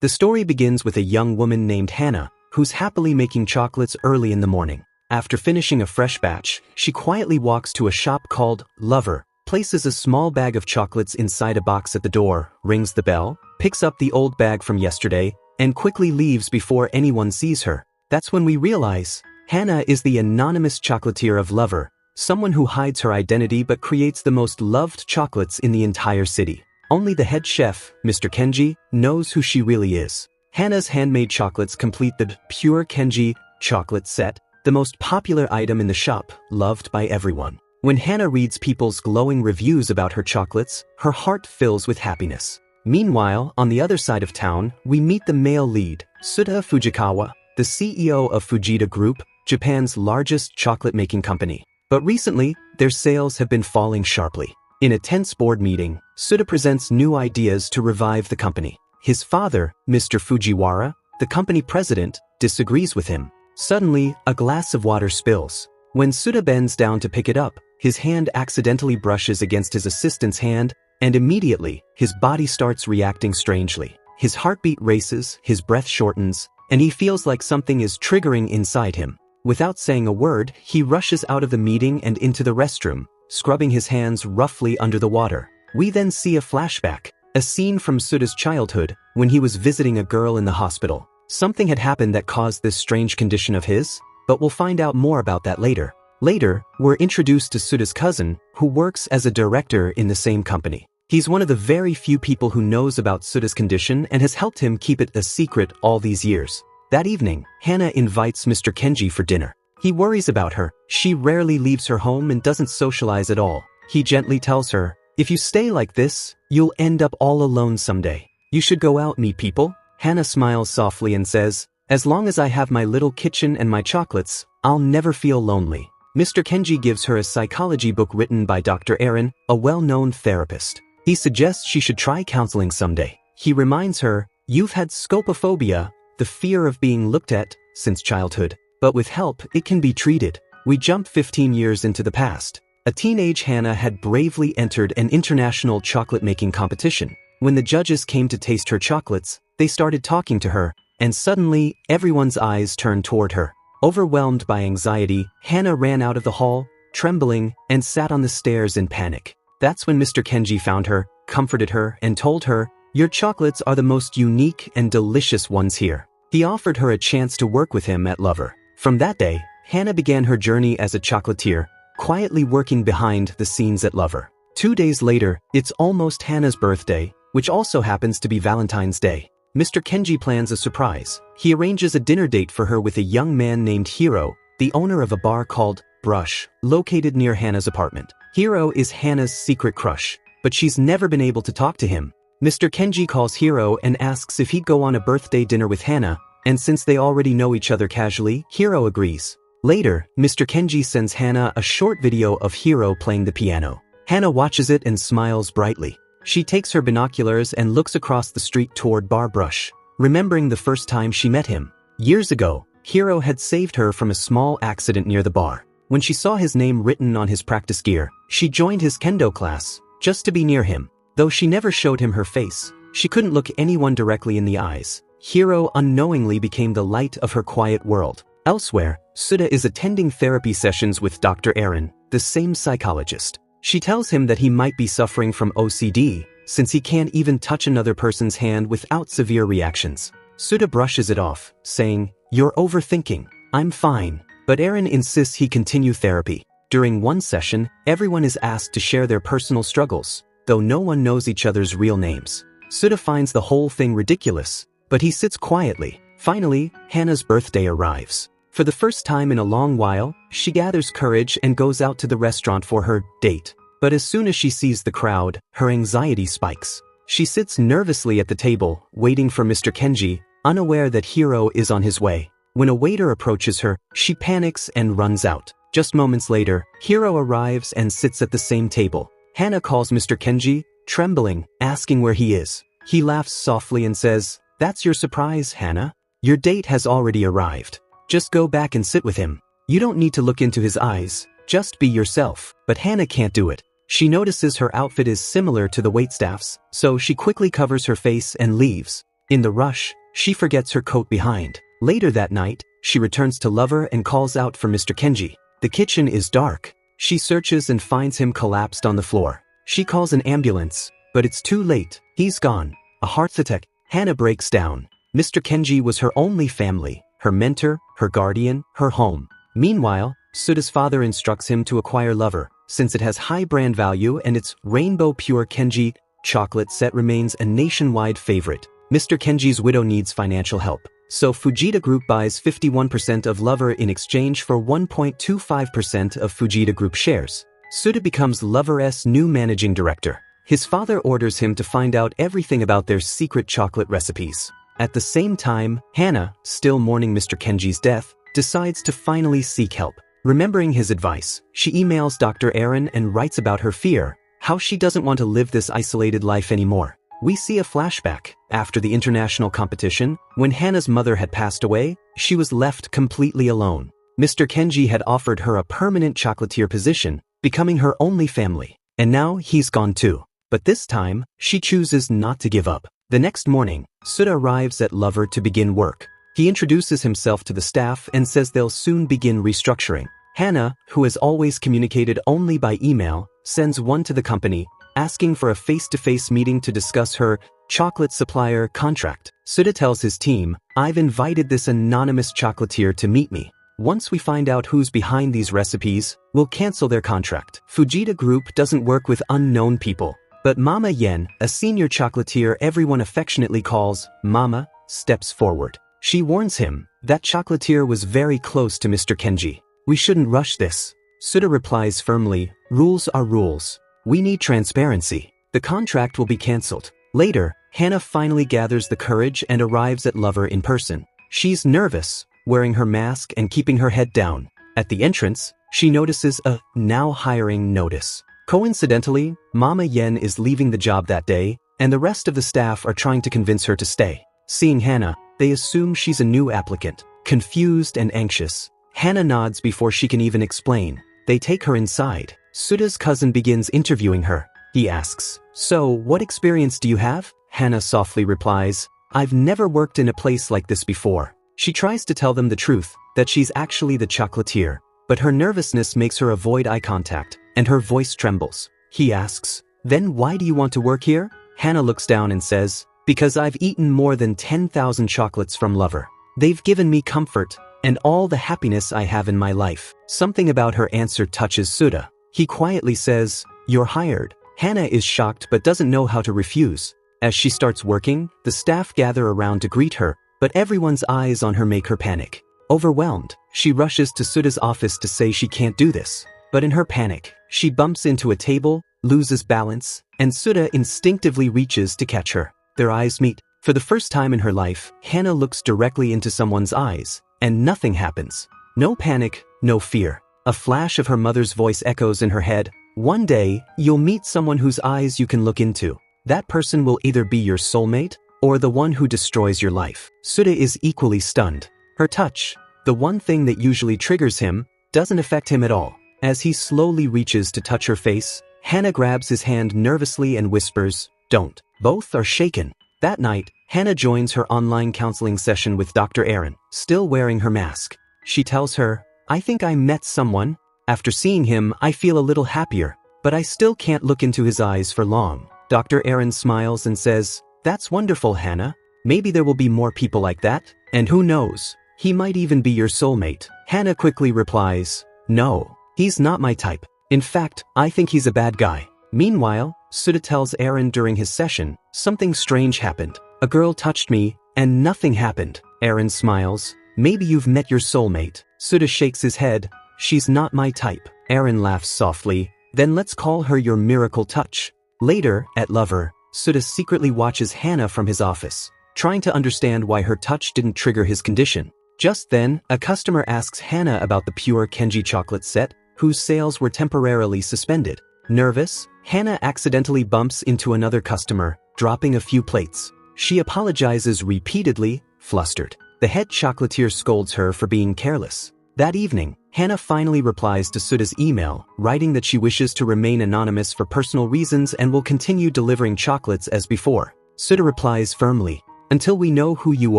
The story begins with a young woman named Hannah, who's happily making chocolates early in the morning. After finishing a fresh batch, she quietly walks to a shop called Lover, places a small bag of chocolates inside a box at the door, rings the bell, picks up the old bag from yesterday, and quickly leaves before anyone sees her. That's when we realize Hannah is the anonymous chocolatier of Lover, someone who hides her identity but creates the most loved chocolates in the entire city. Only the head chef, Mr. Kenji, knows who she really is. Hannah's handmade chocolates complete the Pure Kenji chocolate set, the most popular item in the shop, loved by everyone. When Hannah reads people's glowing reviews about her chocolates, her heart fills with happiness. Meanwhile, on the other side of town, we meet the male lead, Suda Fujikawa, the CEO of Fujita Group, Japan's largest chocolate-making company. But recently, their sales have been falling sharply. In a tense board meeting, Suda presents new ideas to revive the company. His father, Mr. Fujiwara, the company president, disagrees with him. Suddenly, a glass of water spills. When Suda bends down to pick it up, his hand accidentally brushes against his assistant's hand, and immediately, his body starts reacting strangely. His heartbeat races, his breath shortens, and he feels like something is triggering inside him. Without saying a word, he rushes out of the meeting and into the restroom, scrubbing his hands roughly under the water. We then see a flashback, a scene from Suda's childhood, when he was visiting a girl in the hospital. Something had happened that caused this strange condition of his, but we'll find out more about that later. Later, we're introduced to Suda's cousin, who works as a director in the same company. He's one of the very few people who knows about Suda's condition and has helped him keep it a secret all these years. That evening, Hannah invites Mr. Kenji for dinner. He worries about her. She rarely leaves her home and doesn't socialize at all. He gently tells her, "If you stay like this, you'll end up all alone someday. You should go out, meet people." Hannah smiles softly and says, "As long as I have my little kitchen and my chocolates, I'll never feel lonely." Mr. Kenji gives her a psychology book written by Dr. Aaron, a well-known therapist. He suggests she should try counseling someday. He reminds her, "You've had scopophobia, the fear of being looked at, since childhood. But with help, it can be treated." We jump 15 years into the past. A teenage Hannah had bravely entered an international chocolate-making competition. When the judges came to taste her chocolates, they started talking to her, and suddenly, everyone's eyes turned toward her. Overwhelmed by anxiety, Hannah ran out of the hall, trembling, and sat on the stairs in panic. That's when Mr. Kenji found her, comforted her, and told her, "Your chocolates are the most unique and delicious ones here." He offered her a chance to work with him at Lover. From that day, Hannah began her journey as a chocolatier, quietly working behind the scenes at Lover. 2 days later, it's almost Hannah's birthday, which also happens to be Valentine's Day. Mr. Kenji plans a surprise. He arranges a dinner date for her with a young man named Hiro, the owner of a bar called Brush, located near Hannah's apartment. Hiro is Hannah's secret crush, but she's never been able to talk to him. Mr. Kenji calls Hiro and asks if he'd go on a birthday dinner with Hannah, and since they already know each other casually, Hiro agrees. Later, Mr. Kenji sends Hannah a short video of Hiro playing the piano. Hannah watches it and smiles brightly. She takes her binoculars and looks across the street toward Bar Brush, remembering the first time she met him. Years ago, Hiro had saved her from a small accident near the bar. When she saw his name written on his practice gear, she joined his kendo class, just to be near him. Though she never showed him her face, she couldn't look anyone directly in the eyes. Hiro unknowingly became the light of her quiet world. Elsewhere, Suda is attending therapy sessions with Dr. Aaron, the same psychologist. She tells him that he might be suffering from OCD, since he can't even touch another person's hand without severe reactions. Suda brushes it off, saying, "You're overthinking. I'm fine." But Aaron insists he continue therapy. During one session, everyone is asked to share their personal struggles, though no one knows each other's real names. Suda finds the whole thing ridiculous, but he sits quietly. Finally, Hannah's birthday arrives. For the first time in a long while, she gathers courage and goes out to the restaurant for her date. But as soon as she sees the crowd, her anxiety spikes. She sits nervously at the table, waiting for Mr. Kenji, unaware that Hiro is on his way. When a waiter approaches her, she panics and runs out. Just moments later, Hiro arrives and sits at the same table. Hannah calls Mr. Kenji, trembling, asking where he is. He laughs softly and says, "That's your surprise, Hannah. Your date has already arrived. Just go back and sit with him. You don't need to look into his eyes, just be yourself." But Hannah can't do it. She notices her outfit is similar to the waitstaff's, so she quickly covers her face and leaves. In the rush, she forgets her coat behind. Later that night, she returns to Lover and calls out for Mr. Kenji. The kitchen is dark. She searches and finds him collapsed on the floor. She calls an ambulance, but it's too late. He's gone. A heart attack. Hana breaks down. Mr. Kenji was her only family, her mentor, her guardian, her home. Meanwhile, Suda's father instructs him to acquire Lover, since it has high brand value and its Rainbow Pure Kenji chocolate set remains a nationwide favorite. Mr. Kenji's widow needs financial help, so Fujita Group buys 51% of Lover in exchange for 1.25% of Fujita Group shares. Suda becomes Lover's new managing director. His father orders him to find out everything about their secret chocolate recipes. At the same time, Hana, still mourning Mr. Kenji's death, decides to finally seek help. Remembering his advice, she emails Dr. Aaron and writes about her fear, how she doesn't want to live this isolated life anymore. We see a flashback. After the international competition, when Hana's mother had passed away, she was left completely alone. Mr. Kenji had offered her a permanent chocolatier position, becoming her only family. And now he's gone too. But this time, she chooses not to give up. The next morning, Suda arrives at Lover to begin work. He introduces himself to the staff and says they'll soon begin restructuring. Hana, who has always communicated only by email, sends one to the company, asking for a face-to-face meeting to discuss her chocolate supplier contract. Suda tells his team, "I've invited this anonymous chocolatier to meet me. Once we find out who's behind these recipes, we'll cancel their contract." Fujita Group doesn't work with unknown people. But Mama Yen, a senior chocolatier everyone affectionately calls Mama, steps forward. She warns him that chocolatier was very close to Mr. Kenji. "We shouldn't rush this." Suda replies firmly, "Rules are rules. We need transparency. The contract will be cancelled." Later, Hana finally gathers the courage and arrives at Lover in person. She's nervous, wearing her mask and keeping her head down. At the entrance, she notices a "now hiring" notice. Coincidentally, Mama Yen is leaving the job that day, and the rest of the staff are trying to convince her to stay. Seeing Hana, they assume she's a new applicant. Confused and anxious, Hana nods before she can even explain. They take her inside. Suda's cousin begins interviewing her. He asks, "So, what experience do you have?" Hana softly replies, "I've never worked in a place like this before." She tries to tell them the truth, that she's actually the chocolatier, but her nervousness makes her avoid eye contact, and her voice trembles. He asks, "Then why do you want to work here?" Hana looks down and says, "Because I've eaten more than 10,000 chocolates from Lover. They've given me comfort, and all the happiness I have in my life." Something about her answer touches Suda. He quietly says, "You're hired." Hana is shocked but doesn't know how to refuse. As she starts working, the staff gather around to greet her, but everyone's eyes on her make her panic. Overwhelmed, she rushes to Suda's office to say she can't do this. But in her panic, she bumps into a table, loses balance, and Suda instinctively reaches to catch her. Their eyes meet. For the first time in her life, Hana looks directly into someone's eyes, and nothing happens. No panic, no fear. A flash of her mother's voice echoes in her head. "One day, you'll meet someone whose eyes you can look into. That person will either be your soulmate, or the one who destroys your life." Suda is equally stunned. Her touch, the one thing that usually triggers him, doesn't affect him at all. As he slowly reaches to touch her face, Hana grabs his hand nervously and whispers, "Don't." Both are shaken. That night, Hana joins her online counseling session with Dr. Aaron, still wearing her mask. She tells her, "I think I met someone. After seeing him, I feel a little happier, but I still can't look into his eyes for long." Dr. Aaron smiles and says, "That's wonderful, Hana. Maybe there will be more people like that, and who knows, he might even be your soulmate." Hana quickly replies, "No, he's not my type. In fact, I think he's a bad guy." Meanwhile, Suda tells Aaron during his session, "Something strange happened. A girl touched me, and nothing happened." Aaron smiles, "Maybe you've met your soulmate." Suda shakes his head, "She's not my type." Aaron laughs softly, "Then let's call her your miracle touch." Later, at Lover, Suda secretly watches Hana from his office, trying to understand why her touch didn't trigger his condition. Just then, a customer asks Hana about the Pure Kenji chocolate set, whose sales were temporarily suspended. Nervous, Hana accidentally bumps into another customer, dropping a few plates. She apologizes repeatedly, flustered. The head chocolatier scolds her for being careless. That evening, Hana finally replies to Suda's email, writing that she wishes to remain anonymous for personal reasons and will continue delivering chocolates as before. Suda replies firmly, Until we know who you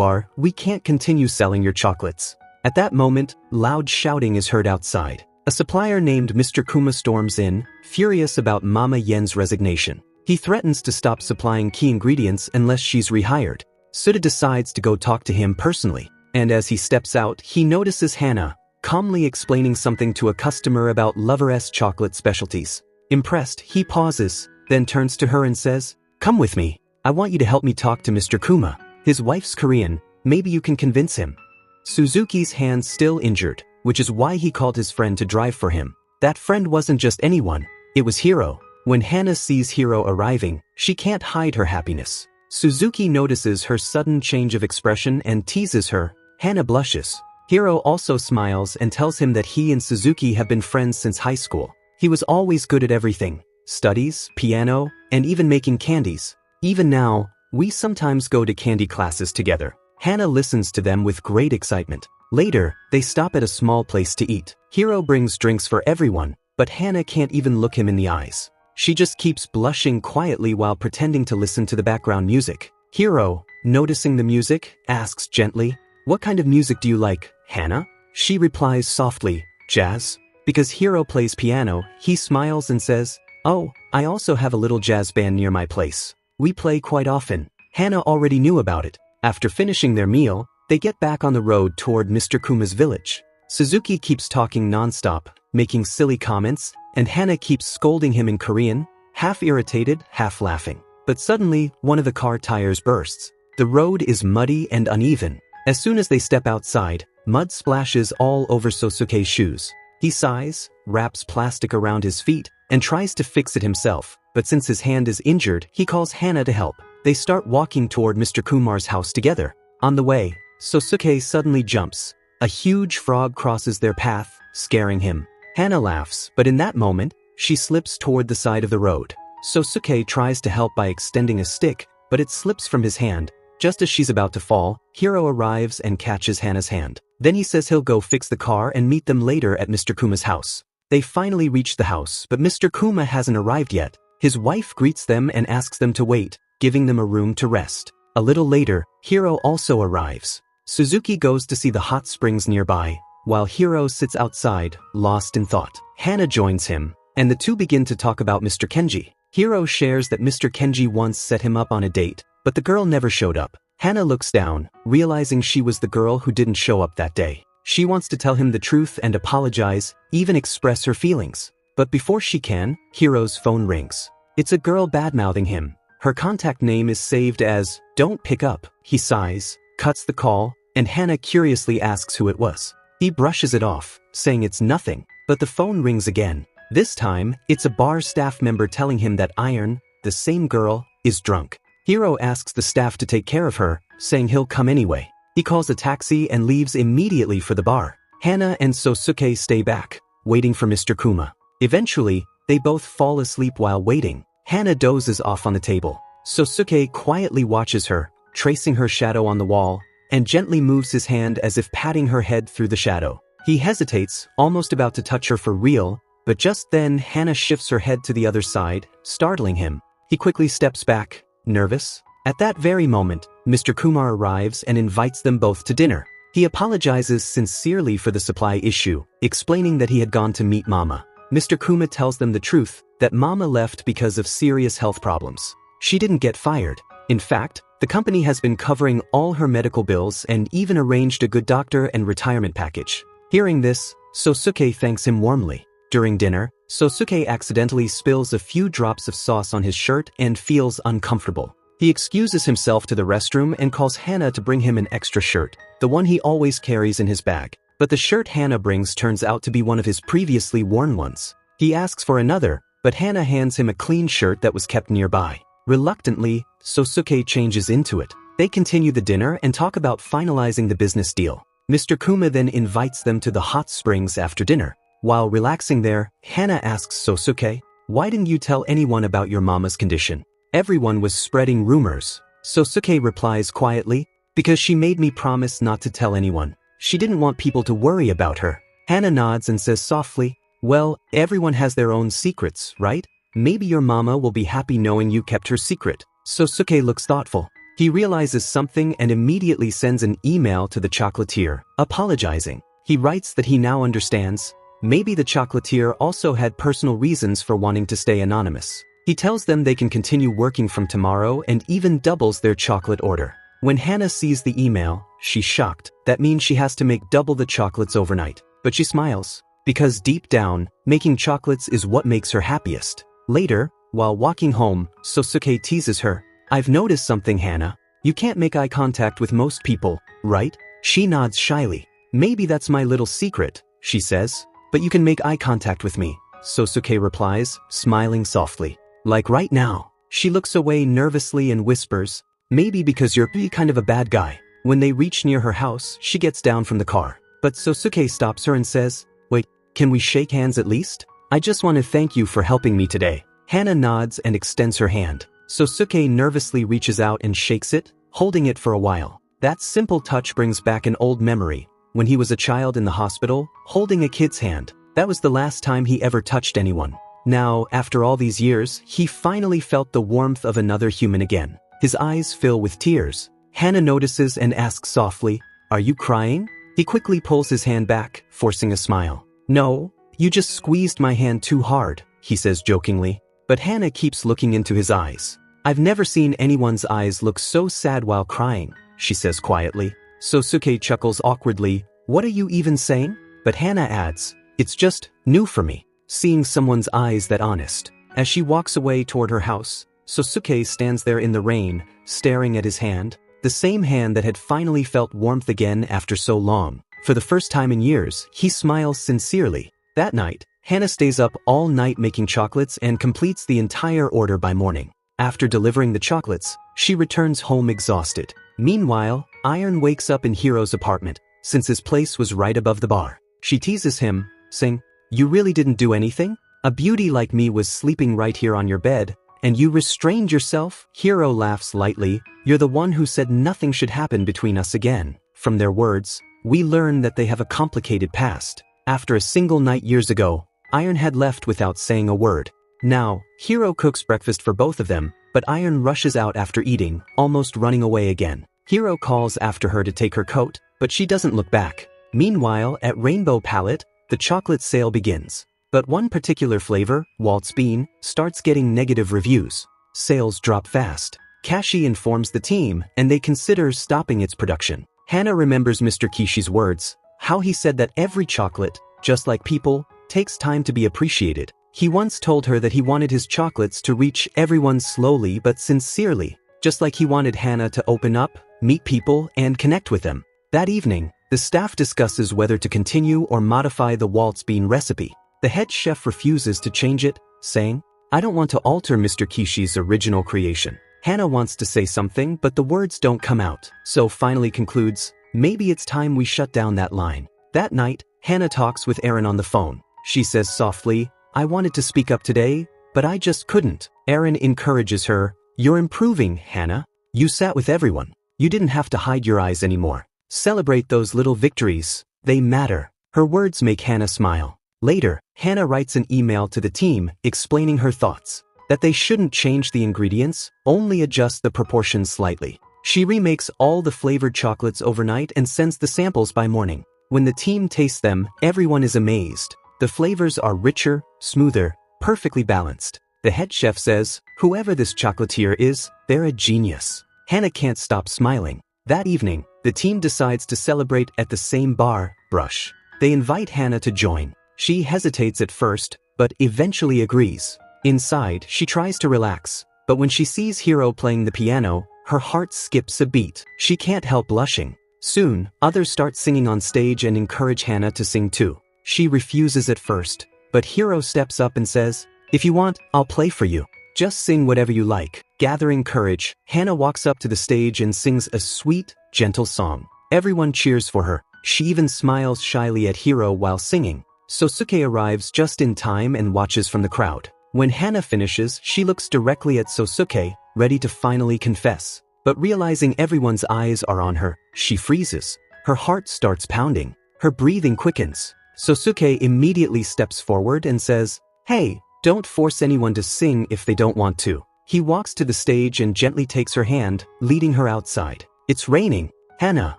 are, we can't continue selling your chocolates. At that moment, loud shouting is heard outside. A supplier named Mr. Kuma storms in, furious about Mama Yen's resignation. He threatens to stop supplying key ingredients unless she's rehired. Suda decides to go talk to him personally, and as he steps out, he notices Hana, calmly explaining something to a customer about Lover's chocolate specialties. Impressed, he pauses, then turns to her and says, "Come with me. I want you to help me talk to Mr. Kuma. His wife's Korean, maybe you can convince him." Suzuki's hand's still injured, which is why he called his friend to drive for him. That friend wasn't just anyone, it was Hiro. When Hana sees Hiro arriving, she can't hide her happiness. Suzuki notices her sudden change of expression and teases her. Hana blushes. Hiro also smiles and tells him that he and Suzuki have been friends since high school. He was always good at everything: studies, piano, and even making candies. Even now, we sometimes go to candy classes together. Hana listens to them with great excitement. Later, they stop at a small place to eat. Hiro brings drinks for everyone, but Hana can't even look him in the eyes. She just keeps blushing quietly while pretending to listen to the background music. Hiro, noticing the music, asks gently, "What kind of music do you like, Hana?" She replies softly, "Jazz." Because Hiro plays piano, he smiles and says, "Oh, I also have a little jazz band near my place. We play quite often." Hana already knew about it. After finishing their meal, they get back on the road toward Mr. Kuma's village. Suzuki keeps talking non-stop, making silly comments, and Hana keeps scolding him in Korean, half irritated, half laughing. But suddenly, one of the car tires bursts. The road is muddy and uneven. As soon as they step outside, mud splashes all over Sosuke's shoes. He sighs, wraps plastic around his feet, and tries to fix it himself, but since his hand is injured, he calls Hana to help. They start walking toward Mr. Kumar's house together. On the way, Sosuke suddenly jumps. A huge frog crosses their path, scaring him. Hana laughs, but in that moment, she slips toward the side of the road. Sosuke tries to help by extending a stick, but it slips from his hand. Just as she's about to fall, Hiro arrives and catches Hana's hand. Then he says he'll go fix the car and meet them later at Mr. Kuma's house. They finally reach the house, but Mr. Kuma hasn't arrived yet. His wife greets them and asks them to wait, giving them a room to rest. A little later, Hiro also arrives. Suzuki goes to see the hot springs nearby, while Hiro sits outside, lost in thought. Hana joins him, and the two begin to talk about Mr. Kenji. Hiro shares that Mr. Kenji once set him up on a date, but the girl never showed up. Hana looks down, realizing she was the girl who didn't show up that day. She wants to tell him the truth and apologize, even express her feelings. But before she can, Hiro's phone rings. It's a girl badmouthing him. Her contact name is saved as "Don't pick up." He sighs, cuts the call, and Hana curiously asks who it was. He brushes it off, saying it's nothing, but the phone rings again. This time, it's a bar staff member telling him that Iron, the same girl, is drunk. Hiro asks the staff to take care of her, saying he'll come anyway. He calls a taxi and leaves immediately for the bar. Hana and Sosuke stay back, waiting for Mr. Kuma. Eventually, they both fall asleep while waiting. Hana dozes off on the table. Sosuke quietly watches her, tracing her shadow on the wall, and gently moves his hand as if patting her head through the shadow. He hesitates, almost about to touch her for real, but just then Hana shifts her head to the other side, startling him. He quickly steps back, nervous. At that very moment, Mr. Kumar arrives and invites them both to dinner. He apologizes sincerely for the supply issue, explaining that he had gone to meet Mama. Mr. Kuma tells them the truth, that Mama left because of serious health problems. She didn't get fired. In fact, the company has been covering all her medical bills and even arranged a good doctor and retirement package. Hearing this, Sosuke thanks him warmly. During dinner, Sosuke accidentally spills a few drops of sauce on his shirt and feels uncomfortable. He excuses himself to the restroom and calls Hana to bring him an extra shirt, the one he always carries in his bag. But the shirt Hana brings turns out to be one of his previously worn ones. He asks for another, but Hana hands him a clean shirt that was kept nearby. Reluctantly, Sosuke changes into it. They continue the dinner and talk about finalizing the business deal. Mr. Kuma then invites them to the hot springs after dinner. While relaxing there, Hana asks Sosuke, "Why didn't you tell anyone about your mama's condition?" Everyone was spreading rumors. Sosuke replies quietly, "Because she made me promise not to tell anyone. She didn't want people to worry about her." Hana nods and says softly, "Well, everyone has their own secrets, right? Maybe your mama will be happy knowing you kept her secret." Sosuke looks thoughtful. He realizes something and immediately sends an email to the chocolatier, apologizing. He writes that he now understands. Maybe the chocolatier also had personal reasons for wanting to stay anonymous. He tells them they can continue working from tomorrow and even doubles their chocolate order. When Hannah sees the email, she's shocked. That means she has to make double the chocolates overnight. But she smiles, because deep down, making chocolates is what makes her happiest. Later, while walking home, Sosuke teases her. I've noticed something, Hannah. You can't make eye contact with most people, right? She nods shyly. Maybe that's my little secret, she says. But you can make eye contact with me, Sosuke replies, smiling softly. Like right now. She looks away nervously and whispers, maybe because you're kind of a bad guy. When they reach near her house, she gets down from the car. But Sosuke stops her and says, wait, can we shake hands at least? I just want to thank you for helping me today. Hannah nods and extends her hand. Sosuke nervously reaches out and shakes it, holding it for a while. That simple touch brings back an old memory. When he was a child in the hospital, holding a kid's hand. That was the last time he ever touched anyone. Now, after all these years, he finally felt the warmth of another human again. His eyes fill with tears. Hannah notices and asks softly, are you crying? He quickly pulls his hand back, forcing a smile. No, you just squeezed my hand too hard, he says jokingly. But Hannah keeps looking into his eyes. I've never seen anyone's eyes look so sad while crying, she says quietly. Sosuke chuckles awkwardly. What are you even saying? But Hannah adds, it's just new for me, seeing someone's eyes that honest. As she walks away toward her house, Sosuke stands there in the rain, staring at his hand, the same hand that had finally felt warmth again after so long. For the first time in years, he smiles sincerely. That night, Hannah stays up all night making chocolates and completes the entire order by morning. After delivering the chocolates, she returns home exhausted. Meanwhile, Iron wakes up in Hiro's apartment, since his place was right above the bar. She teases him, saying, you really didn't do anything? A beauty like me was sleeping right here on your bed, and you restrained yourself? Hiro laughs lightly. You're the one who said nothing should happen between us again. From their words, we learn that they have a complicated past. After a single night years ago, Iron had left without saying a word. Now, Hiro cooks breakfast for both of them, but Iron rushes out after eating, almost running away again. Hiro calls after her to take her coat, but she doesn't look back. Meanwhile, at Rainbow Palette, the chocolate sale begins. But one particular flavor, Waltz Bean, starts getting negative reviews. Sales drop fast. Kashi informs the team, and they consider stopping its production. Hannah remembers Mr. Kishi's words, how he said that every chocolate, just like people, takes time to be appreciated. He once told her that he wanted his chocolates to reach everyone slowly but sincerely, just like he wanted Hannah to open up, meet people, and connect with them. That evening, the staff discusses whether to continue or modify the Waltz Bean recipe. The head chef refuses to change it, saying, I don't want to alter Mr. Kishi's original creation. Hannah wants to say something, but the words don't come out, so finally concludes, maybe it's time we shut down that line. That night, Hannah talks with Aaron on the phone. She says softly, I wanted to speak up today, but I just couldn't. Aaron encourages her, you're improving, Hannah. You sat with everyone. You didn't have to hide your eyes anymore. Celebrate those little victories. They matter. Her words make Hannah smile. Later, Hannah writes an email to the team explaining her thoughts, that they shouldn't change the ingredients, only adjust the proportions slightly. She remakes all the flavored chocolates overnight and sends the samples by morning. When the team tastes them, everyone is amazed. The flavors are richer, smoother, perfectly balanced. The head chef says, whoever this chocolatier is, they're a genius. Hannah can't stop smiling. That evening, the team decides to celebrate at the same bar, Brush. They invite Hannah to join. She hesitates at first, but eventually agrees. Inside, she tries to relax, but when she sees Hiro playing the piano, her heart skips a beat. She can't help blushing. Soon, others start singing on stage and encourage Hannah to sing too. She refuses at first, but Hiro steps up and says, if you want, I'll play for you. Just sing whatever you like. Gathering courage, Hannah walks up to the stage and sings a sweet, gentle song. Everyone cheers for her. She even smiles shyly at Hiro while singing. Sosuke arrives just in time and watches from the crowd. When Hannah finishes, she looks directly at Sosuke, ready to finally confess. But realizing everyone's eyes are on her, she freezes. Her heart starts pounding. Her breathing quickens. Sosuke immediately steps forward and says, hey, don't force anyone to sing if they don't want to. He walks to the stage and gently takes her hand, leading her outside. It's raining. Hana,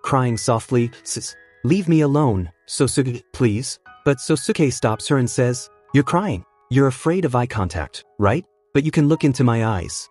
crying softly, says, "Leave me alone, Sosuke, please." But Sosuke stops her and says, "You're crying. You're afraid of eye contact, right? But you can look into my eyes.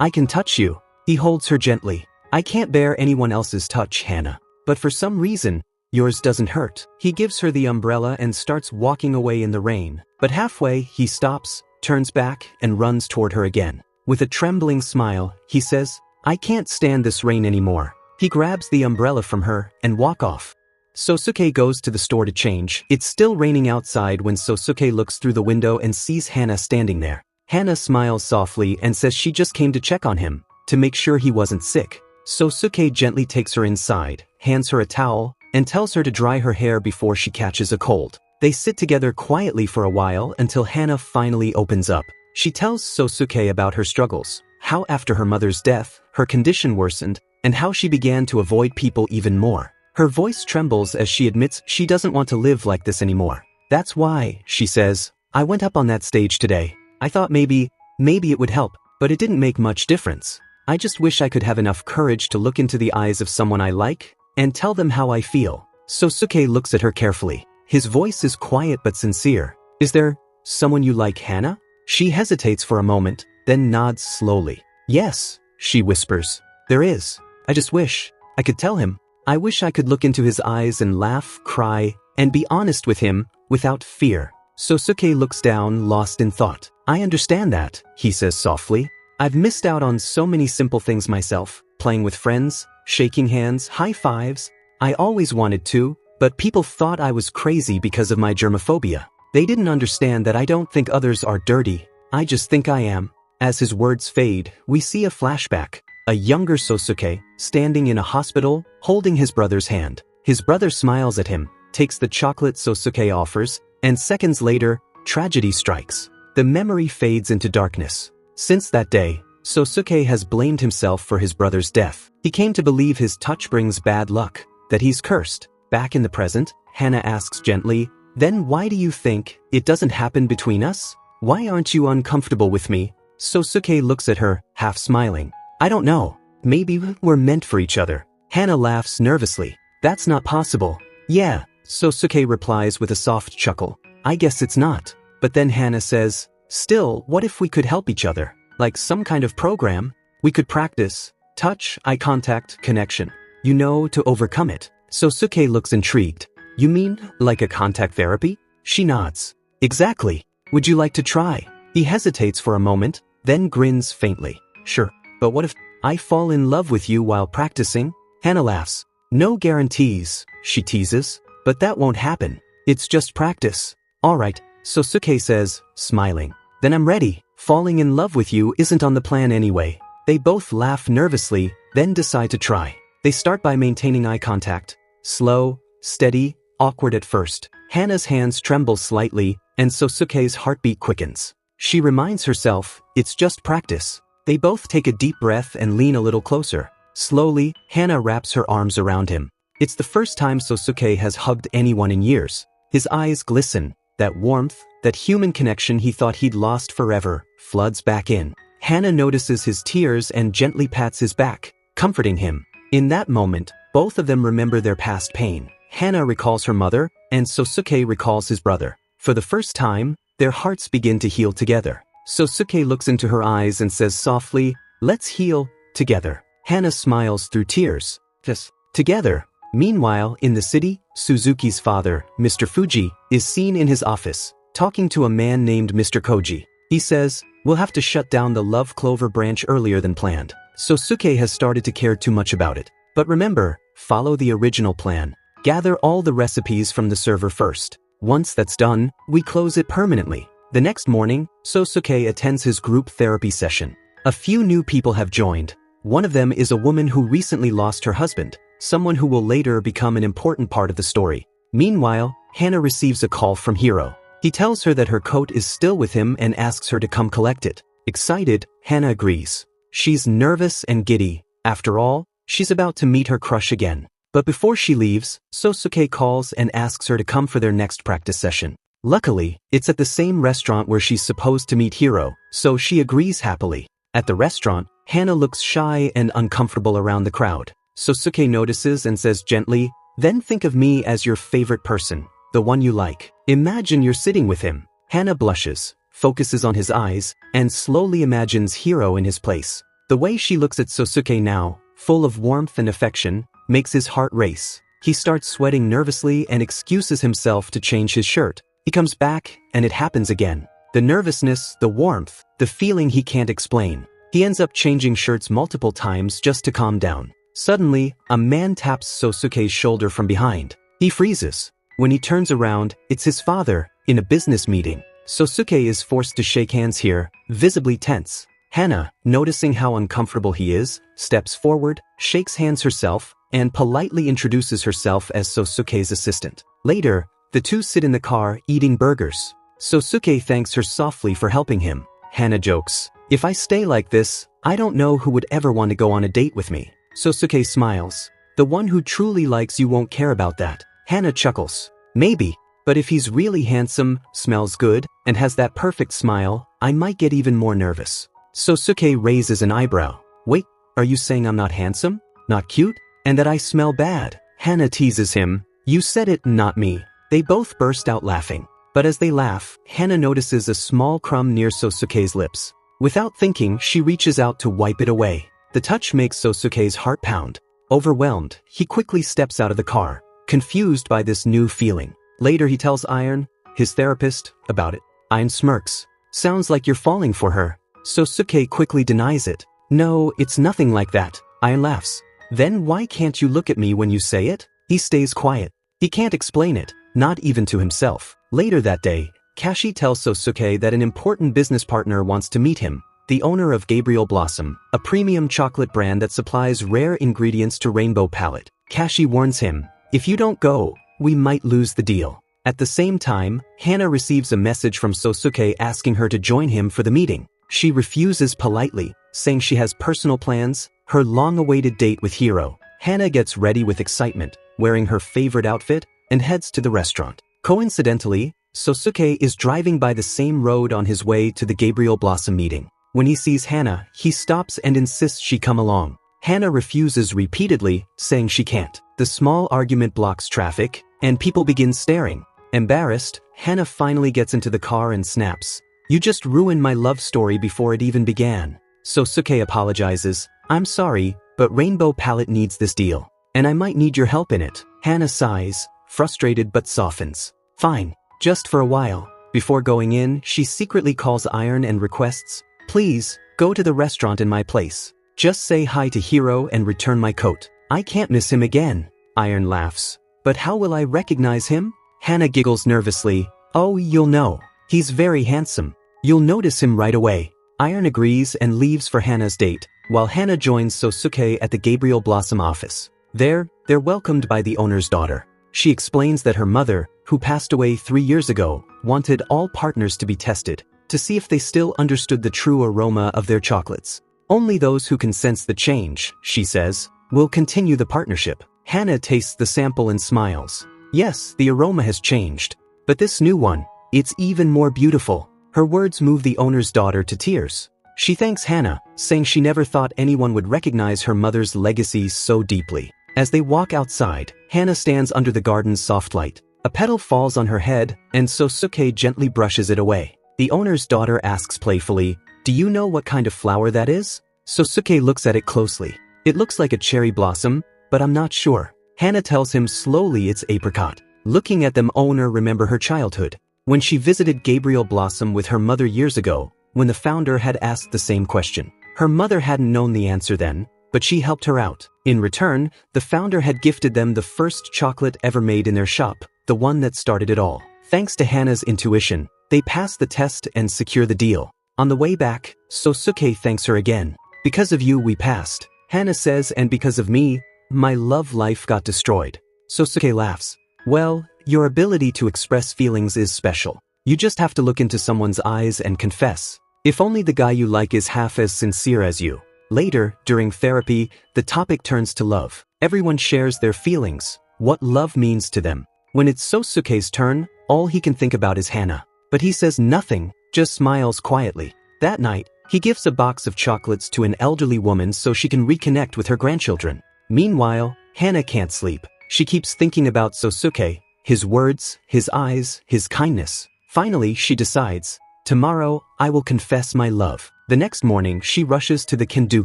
I can touch you." He holds her gently. "I can't bear anyone else's touch, Hana. But for some reason, yours doesn't hurt." He gives her the umbrella and starts walking away in the rain. But halfway, he stops, turns back, and runs toward her again. With a trembling smile, he says, "I can't stand this rain anymore." He grabs the umbrella from her and walk off. Sosuke goes to the store to change. It's still raining outside when Sosuke looks through the window and sees Hana standing there. Hana smiles softly and says she just came to check on him, to make sure he wasn't sick. Sosuke gently takes her inside, hands her a towel, and tells her to dry her hair before she catches a cold. They sit together quietly for a while until Hana finally opens up. She tells Sosuke about her struggles, how after her mother's death, her condition worsened, and how she began to avoid people even more. Her voice trembles as she admits she doesn't want to live like this anymore. "That's why," she says, "I went up on that stage today. I thought maybe it would help, but it didn't make much difference. I just wish I could have enough courage to look into the eyes of someone I like and tell them how I feel." Sosuke looks at her carefully. His voice is quiet but sincere. "Is there someone you like, Hana?" She hesitates for a moment, then nods slowly. "Yes," she whispers. "There is. I just wish I could tell him. I wish I could look into his eyes and laugh, cry, and be honest with him without fear." Sosuke looks down, lost in thought. "I understand that," he says softly. "I've missed out on so many simple things myself, playing with friends, shaking hands, high fives. I always wanted to, but people thought I was crazy because of my germophobia. They didn't understand that I don't think others are dirty. I just think I am." As his words fade, we see a flashback. A younger Sosuke, standing in a hospital, holding his brother's hand. His brother smiles at him, takes the chocolate Sosuke offers, and seconds later, tragedy strikes. The memory fades into darkness. Since that day, Sosuke has blamed himself for his brother's death. He came to believe his touch brings bad luck, that he's cursed. Back in the present, Hana asks gently, "Then why do you think it doesn't happen between us? Why aren't you uncomfortable with me?" Sosuke looks at her, half smiling. "I don't know. Maybe we're meant for each other." Hana laughs nervously. "That's not possible." "Yeah," Sosuke replies with a soft chuckle. "I guess it's not." But then Hana says, "Still, what if we could help each other? Like some kind of program? We could practice touch, eye contact, connection. To overcome it." Sosuke looks intrigued. "You mean, like a contact therapy?" She nods. "Exactly. Would you like to try?" He hesitates for a moment, then grins faintly. "Sure. But what if I fall in love with you while practicing?" Hana laughs. "No guarantees," she teases. "But that won't happen. It's just practice." "All right," Sosuke says, smiling. "Then I'm ready. Falling in love with you isn't on the plan anyway." They both laugh nervously, then decide to try. They start by maintaining eye contact. Slow, steady, awkward at first. Hana's hands tremble slightly, and Sosuke's heartbeat quickens. She reminds herself, it's just practice. They both take a deep breath and lean a little closer. Slowly, Hana wraps her arms around him. It's the first time Sosuke has hugged anyone in years. His eyes glisten. That warmth, that human connection he thought he'd lost forever, floods back in. Hana notices his tears and gently pats his back, comforting him. In that moment, both of them remember their past pain. Hana recalls her mother, and Sosuke recalls his brother. For the first time, their hearts begin to heal together. Sosuke looks into her eyes and says softly, "Let's heal together." Hana smiles through tears. Just together. Meanwhile, in the city, Suzuki's father, Mr. Fuji, is seen in his office, talking to a man named Mr. Koji. He says, "We'll have to shut down the Love Clover branch earlier than planned." Sosuke has started to care too much about it. But remember, follow the original plan. Gather all the recipes from the server first. Once that's done, we close it permanently. The next morning, Sosuke attends his group therapy session. A few new people have joined. One of them is a woman who recently lost her husband, someone who will later become an important part of the story. Meanwhile, Hana receives a call from Hiro. He tells her that her coat is still with him and asks her to come collect it. Excited, Hana agrees. She's nervous and giddy. After all, she's about to meet her crush again. But before she leaves, Sosuke calls and asks her to come for their next practice session. Luckily, it's at the same restaurant where she's supposed to meet Hiro, so she agrees happily. At the restaurant, Hana looks shy and uncomfortable around the crowd. Sosuke notices and says gently, "Then think of me as your favorite person, the one you like. Imagine you're sitting with him." Hana blushes, focuses on his eyes, and slowly imagines Hiro in his place. The way she looks at Sosuke now, full of warmth and affection, makes his heart race. He starts sweating nervously and excuses himself to change his shirt. He comes back, and it happens again. The nervousness, the warmth, the feeling he can't explain. He ends up changing shirts multiple times just to calm down. Suddenly, a man taps Sosuke's shoulder from behind. He freezes. When he turns around, it's his father, in a business meeting. Sosuke is forced to shake hands here, visibly tense. Hana, noticing how uncomfortable he is, steps forward, shakes hands herself, and politely introduces herself as Sosuke's assistant. Later, the two sit in the car eating burgers. Sosuke thanks her softly for helping him. Hana jokes, "If I stay like this, I don't know who would ever want to go on a date with me." Sosuke smiles. "The one who truly likes you won't care about that." Hana chuckles. "Maybe, but if he's really handsome, smells good, and has that perfect smile, I might get even more nervous." Sosuke raises an eyebrow. "Wait, are you saying I'm not handsome? Not cute? And that I smell bad?" Hana teases him. "You said it, not me." They both burst out laughing. But as they laugh, Hana notices a small crumb near Sosuke's lips. Without thinking, she reaches out to wipe it away. The touch makes Sosuke's heart pound. Overwhelmed, he quickly steps out of the car, confused by this new feeling. Later he tells Iron, his therapist, about it. Iron smirks. "Sounds like you're falling for her." Sosuke quickly denies it. "No, it's nothing like that." Iron laughs. "Then why can't you look at me when you say it?" He stays quiet. He can't explain it, not even to himself. Later that day, Kashi tells Sosuke that an important business partner wants to meet him, the owner of Gabriel Blossom, a premium chocolate brand that supplies rare ingredients to Rainbow Palette. Kashi warns him, "If you don't go, we might lose the deal." At the same time, Hana receives a message from Sosuke asking her to join him for the meeting. She refuses politely, saying she has personal plans, her long-awaited date with Hiro. Hana gets ready with excitement, wearing her favorite outfit, and heads to the restaurant. Coincidentally, Sosuke is driving by the same road on his way to the Gabriel Blossom meeting. When he sees Hana, he stops and insists she come along. Hana refuses repeatedly, saying she can't. The small argument blocks traffic, and people begin staring. Embarrassed, Hana finally gets into the car and snaps, "You just ruined my love story before it even began." Sosuke apologizes, "I'm sorry, but Rainbow Palette needs this deal, and I might need your help in it." Hana sighs, frustrated but softens. "Fine, just for a while." Before going in, she secretly calls Iron and requests, "Please, go to the restaurant in my place. Just say hi to Hiro and return my coat. I can't miss him again." Iron laughs. "But how will I recognize him?" Hana giggles nervously. "Oh, you'll know. He's very handsome. You'll notice him right away." Iron agrees and leaves for Hana's date, while Hana joins Sosuke at the Gabriel Blossom office. There, they're welcomed by the owner's daughter. She explains that her mother, who passed away 3 years ago, wanted all partners to be tested, to see if they still understood the true aroma of their chocolates. Only those who can sense the change, she says, will continue the partnership. Hana tastes the sample and smiles. Yes, the aroma has changed. But this new one, it's even more beautiful. Her words move the owner's daughter to tears. She thanks Hana, saying she never thought anyone would recognize her mother's legacy so deeply. As they walk outside, Hana stands under the garden's soft light. A petal falls on her head, and Sosuke gently brushes it away. The owner's daughter asks playfully, "Do you know what kind of flower that is?" Sosuke looks at it closely. "It looks like a cherry blossom, but I'm not sure." Hana tells him slowly it's apricot. Looking at them, owner remember her childhood, when she visited Gabriel Blossom with her mother years ago, when the founder had asked the same question. Her mother hadn't known the answer then, but she helped her out. In return, the founder had gifted them the first chocolate ever made in their shop, the one that started it all. Thanks to Hana's intuition, they pass the test and secure the deal. On the way back, Sosuke thanks her again. "Because of you we passed," Hana says, "and because of me, my love life got destroyed." Sosuke laughs. "Well, your ability to express feelings is special. You just have to look into someone's eyes and confess. If only the guy you like is half as sincere as you." Later, during therapy, the topic turns to love. Everyone shares their feelings, what love means to them. When it's Sosuke's turn, all he can think about is Hana. But he says nothing, just smiles quietly. That night, he gives a box of chocolates to an elderly woman so she can reconnect with her grandchildren. Meanwhile, Hana can't sleep. She keeps thinking about Sosuke, his words, his eyes, his kindness. Finally, she decides, tomorrow, I will confess my love. The next morning, she rushes to the kendo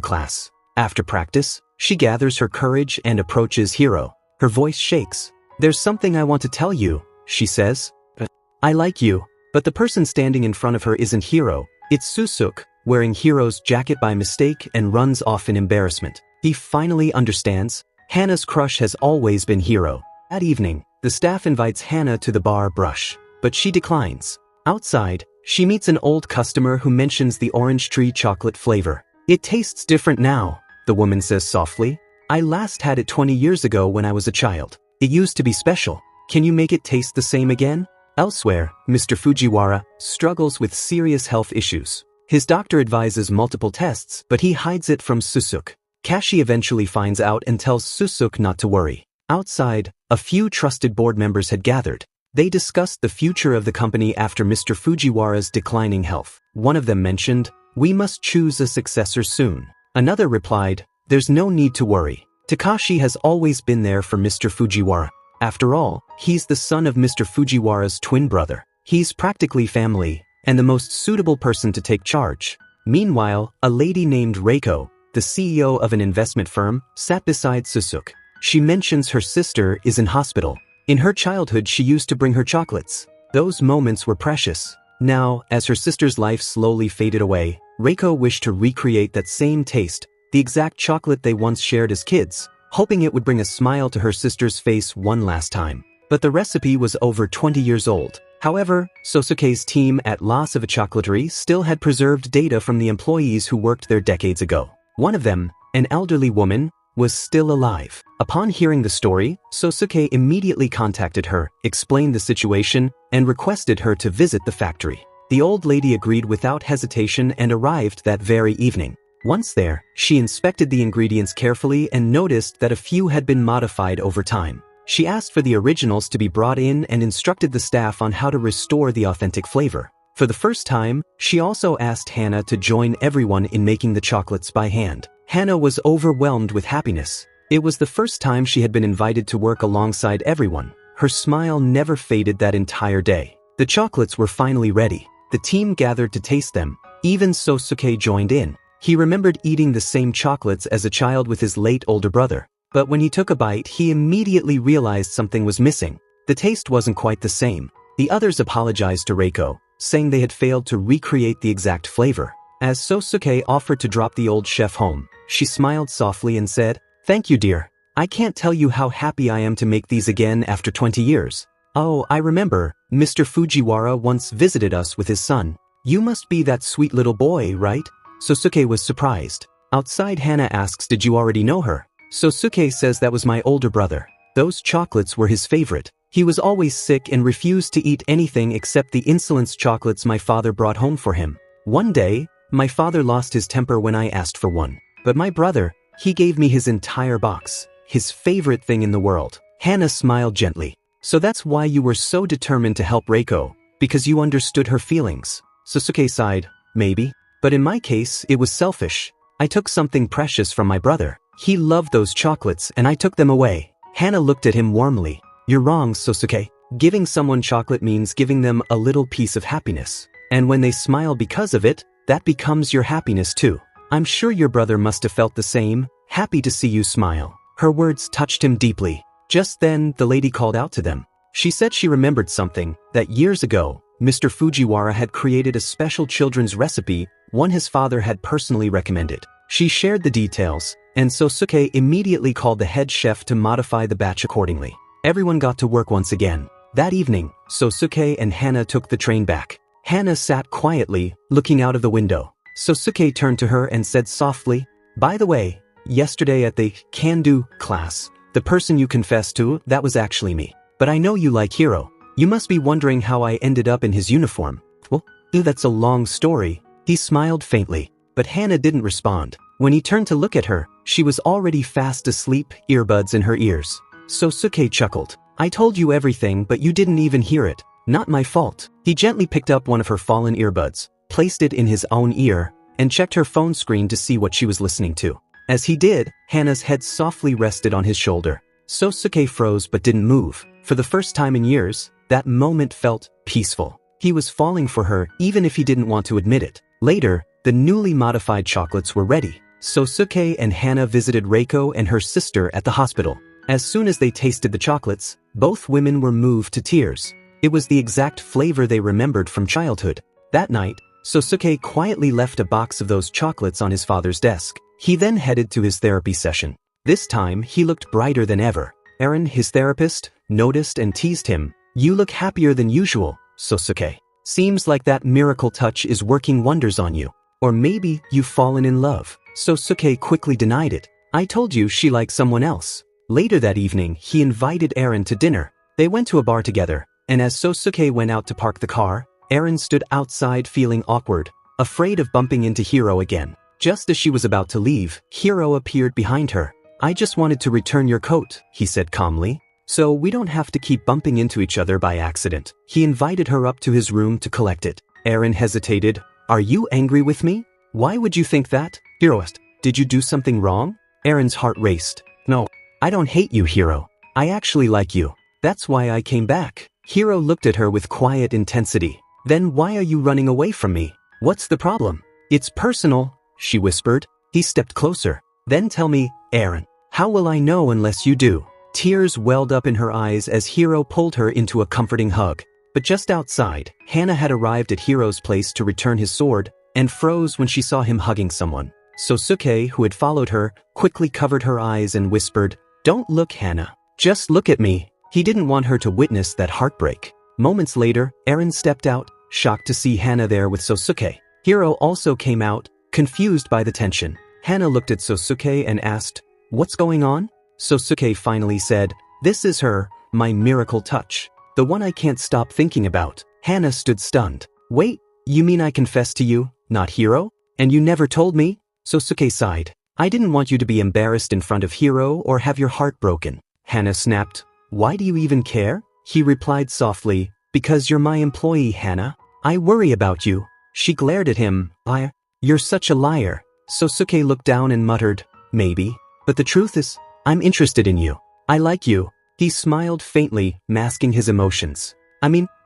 class. After practice, she gathers her courage and approaches Hiro. Her voice shakes. There's something I want to tell you, she says. I like you. But the person standing in front of her isn't Hiro. It's Susuke, wearing Hiro's jacket by mistake and runs off in embarrassment. He finally understands. Hana's crush has always been Hiro. That evening, the staff invites Hana to the bar brush, but she declines. Outside, she meets an old customer who mentions the orange tree chocolate flavor. It tastes different now, the woman says softly. I last had it 20 years ago when I was a child. It used to be special. Can you make it taste the same again? Elsewhere, Mr. Fujiwara struggles with serious health issues. His doctor advises multiple tests, but he hides it from Susuke. Kashi eventually finds out and tells Susuke not to worry. Outside, a few trusted board members had gathered. They discussed the future of the company after Mr. Fujiwara's declining health. One of them mentioned, we must choose a successor soon. Another replied, there's no need to worry. Takashi has always been there for Mr. Fujiwara. After all, he's the son of Mr. Fujiwara's twin brother. He's practically family, and the most suitable person to take charge. Meanwhile, a lady named Reiko, the CEO of an investment firm, sat beside Susuke. She mentions her sister is in hospital. In her childhood, she used to bring her chocolates. Those moments were precious. Now, as her sister's life slowly faded away, Reiko wished to recreate that same taste, the exact chocolate they once shared as kids, hoping it would bring a smile to her sister's face one last time. But the recipe was over 20 years old. However, Sosuke's team at La Sava Chocolaterie still had preserved data from the employees who worked there decades ago. One of them, an elderly woman, was still alive. Upon hearing the story, Sosuke immediately contacted her, explained the situation, and requested her to visit the factory. The old lady agreed without hesitation and arrived that very evening. Once there, she inspected the ingredients carefully and noticed that a few had been modified over time. She asked for the originals to be brought in and instructed the staff on how to restore the authentic flavor. For the first time, she also asked Hana to join everyone in making the chocolates by hand. Hana was overwhelmed with happiness. It was the first time she had been invited to work alongside everyone. Her smile never faded that entire day. The chocolates were finally ready. The team gathered to taste them. Even Sosuke joined in. He remembered eating the same chocolates as a child with his late older brother. But when he took a bite, he immediately realized something was missing. The taste wasn't quite the same. The others apologized to Reiko, saying they had failed to recreate the exact flavor. As Sosuke offered to drop the old chef home, she smiled softly and said, "Thank you, dear. I can't tell you how happy I am to make these again after 20 years. Oh, I remember, Mr. Fujiwara once visited us with his son. You must be that sweet little boy, right?" Sosuke was surprised. Outside, Hana asks, "Did you already know her?" Sosuke says that was my older brother. Those chocolates were his favorite. He was always sick and refused to eat anything except the insolence chocolates my father brought home for him. One day, my father lost his temper when I asked for one. But my brother, he gave me his entire box, his favorite thing in the world. Hana smiled gently. "So that's why you were so determined to help Reiko, because you understood her feelings." Sosuke sighed, "Maybe. But in my case, it was selfish. I took something precious from my brother. He loved those chocolates and I took them away." Hana looked at him warmly. "You're wrong, Sosuke. Giving someone chocolate means giving them a little piece of happiness. And when they smile because of it, that becomes your happiness too. I'm sure your brother must have felt the same, happy to see you smile." Her words touched him deeply. Just then, the lady called out to them. She said she remembered something, that years ago, Mr. Fujiwara had created a special children's recipe, one his father had personally recommended. She shared the details, and Sosuke immediately called the head chef to modify the batch accordingly. Everyone got to work once again. That evening, Sosuke and Hana took the train back. Hana sat quietly, looking out of the window. Sosuke turned to her and said softly, "By the way, yesterday at the can-do class, the person you confessed to, that was actually me. But I know you like Hiro. You must be wondering how I ended up in his uniform." "Well, that's a long story." He smiled faintly, but Hana didn't respond. When he turned to look at her, she was already fast asleep, earbuds in her ears. Sosuke chuckled. "I told you everything, but you didn't even hear it. Not my fault. He gently picked up one of her fallen earbuds, placed it in his own ear, and checked her phone screen to see what she was listening to. As he did, Hana's head softly rested on his shoulder. Sosuke froze but didn't move. For the first time in years, that moment felt peaceful. He was falling for her even if he didn't want to admit it. Later, the newly modified chocolates were ready. Sosuke and Hana visited Reiko and her sister at the hospital. As soon as they tasted the chocolates, both women were moved to tears. It was the exact flavor they remembered from childhood. That night, Sosuke quietly left a box of those chocolates on his father's desk. He then headed to his therapy session. This time, he looked brighter than ever. Eren, his therapist, noticed and teased him. "You look happier than usual, Sosuke. Seems like that miracle touch is working wonders on you. Or maybe you've fallen in love." Sosuke quickly denied it. "I told you she liked someone else." Later that evening, he invited Eren to dinner. They went to a bar together, and as Sosuke went out to park the car, Eren stood outside feeling awkward, afraid of bumping into Hiro again. Just as she was about to leave, Hiro appeared behind her. "I just wanted to return your coat," he said calmly, "so we don't have to keep bumping into each other by accident." He invited her up to his room to collect it. Eren hesitated. "Are you angry with me? Why would you think that?" Hiro asked. "Did you do something wrong?" Eren's heart raced. "No, I don't hate you, Hiro. I actually like you. That's why I came back." Hiro looked at her with quiet intensity. "Then why are you running away from me? What's the problem?" "It's personal," she whispered. He stepped closer. "Then tell me, Eren. How will I know unless you do?" Tears welled up in her eyes as Hiro pulled her into a comforting hug. But just outside, Hana had arrived at Hiro's place to return his sword, and froze when she saw him hugging someone. Sosuke, who had followed her, quickly covered her eyes and whispered, "Don't look, Hana. Just look at me." He didn't want her to witness that heartbreak. Moments later, Eren stepped out, shocked to see Hana there with Sosuke. Hiro also came out, confused by the tension. Hana looked at Sosuke and asked, "What's going on?" Sosuke finally said, "This is her, my miracle touch. The one I can't stop thinking about." Hana stood stunned. "Wait, you mean I confessed to you, not Hiro? And you never told me?" Sosuke sighed. "I didn't want you to be embarrassed in front of Hiro or have your heart broken." Hana snapped. "Why do you even care?" He replied softly, "Because you're my employee, Hana. I worry about you." She glared at him. You're such a liar." Sosuke looked down and muttered, "Maybe. But the truth is, I'm interested in you. I like you." He smiled faintly, masking his emotions.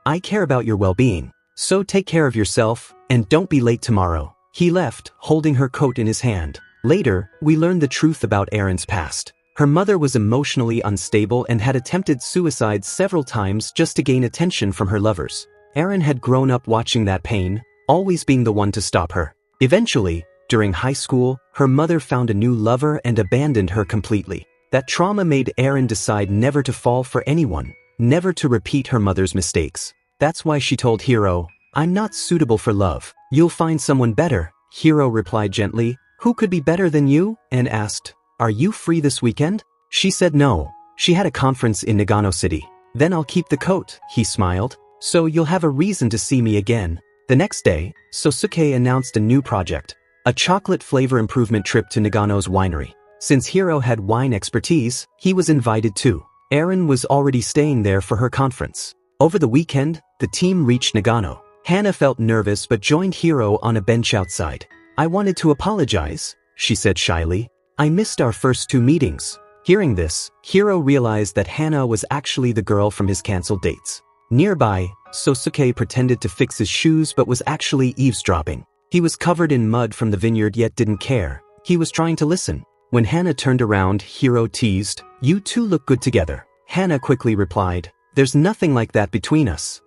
I care about your well-being. So take care of yourself, and don't be late tomorrow." He left, holding her coat in his hand. Later, we learned the truth about Eren's past. Her mother was emotionally unstable and had attempted suicide several times just to gain attention from her lovers. Eren had grown up watching that pain, always being the one to stop her. Eventually, during high school, her mother found a new lover and abandoned her completely. That trauma made Eren decide never to fall for anyone, never to repeat her mother's mistakes. That's why she told Hiro, "I'm not suitable for love. You'll find someone better." Hiro replied gently, "Who could be better than you?" and asked, "Are you free this weekend?" She said no. She had a conference in Nagano City. "Then I'll keep the coat," he smiled. "So you'll have a reason to see me again." The next day, Sosuke announced a new project, a chocolate flavor improvement trip to Nagano's winery. Since Hiro had wine expertise, he was invited too. Eren was already staying there for her conference. Over the weekend, the team reached Nagano. Hana felt nervous but joined Hiro on a bench outside. "I wanted to apologize," she said shyly. "I missed our first 2 meetings." Hearing this, Hiro realized that Hana was actually the girl from his cancelled dates. Nearby, Sosuke pretended to fix his shoes but was actually eavesdropping. He was covered in mud from the vineyard yet didn't care. He was trying to listen. When Hana turned around, Hiro teased, "You two look good together." Hana quickly replied, "There's nothing like that between us.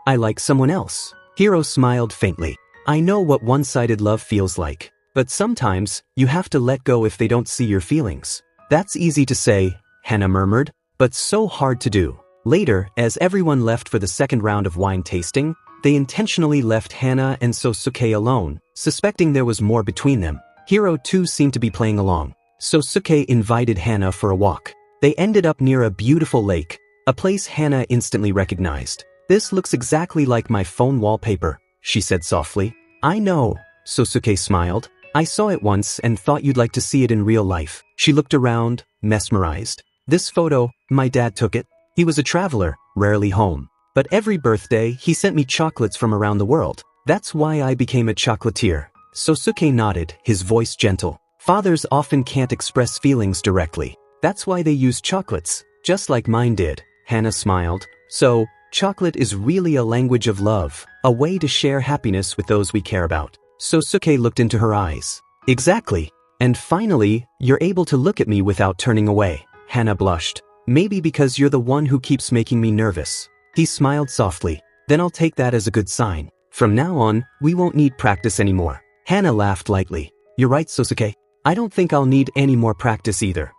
I like someone else." Hiro smiled faintly. "I know what one-sided love feels like. But sometimes, you have to let go if they don't see your feelings." "That's easy to say," Hana murmured, "but so hard to do." Later, as everyone left for the second round of wine tasting, they intentionally left Hana and Sosuke alone, suspecting there was more between them. Hiro too seemed to be playing along. Sosuke invited Hana for a walk. They ended up near a beautiful lake, a place Hana instantly recognized. "This looks exactly like my phone wallpaper," she said softly. "I know," Sosuke smiled. "I saw it once and thought you'd like to see it in real life." She looked around, mesmerized. "This photo, my dad took it. He was a traveler, rarely home. But every birthday, he sent me chocolates from around the world. That's why I became a chocolatier. Sosuke nodded, his voice gentle. Fathers often can't express feelings directly. That's why they use chocolates, just like mine did. Hana smiled. So, chocolate is really a language of love, a way to share happiness with those we care about. Sosuke looked into her eyes. Exactly. And finally, you're able to look at me without turning away. Hana blushed. Maybe because you're the one who keeps making me nervous. He smiled softly. Then I'll take that as a good sign. From now on, we won't need practice anymore. Hana laughed lightly. You're right, Sosuke. I don't think I'll need any more practice either.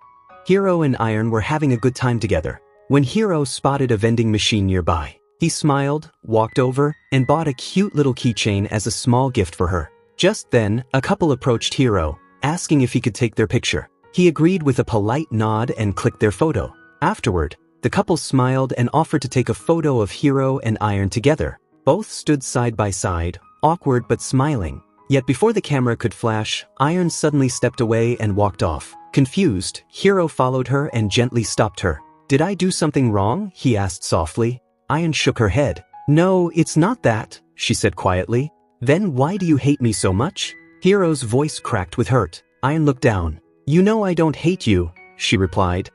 Hiro and Iron were having a good time together. When Hiro spotted a vending machine nearby, he smiled, walked over, and bought a cute little keychain as a small gift for her. Just then, a couple approached Hiro, asking if he could take their picture. He agreed with a polite nod and clicked their photo. Afterward, the couple smiled and offered to take a photo of Hiro and Iron together. Both stood side by side, awkward but smiling. Yet before the camera could flash, Iron suddenly stepped away and walked off. Confused, Hiro followed her and gently stopped her. Did I do something wrong? He asked softly. Iron shook her head. No, it's not that, she said quietly. Then why do you hate me so much? Hiro's voice cracked with hurt. Iron looked down. You know I don't hate you, she replied.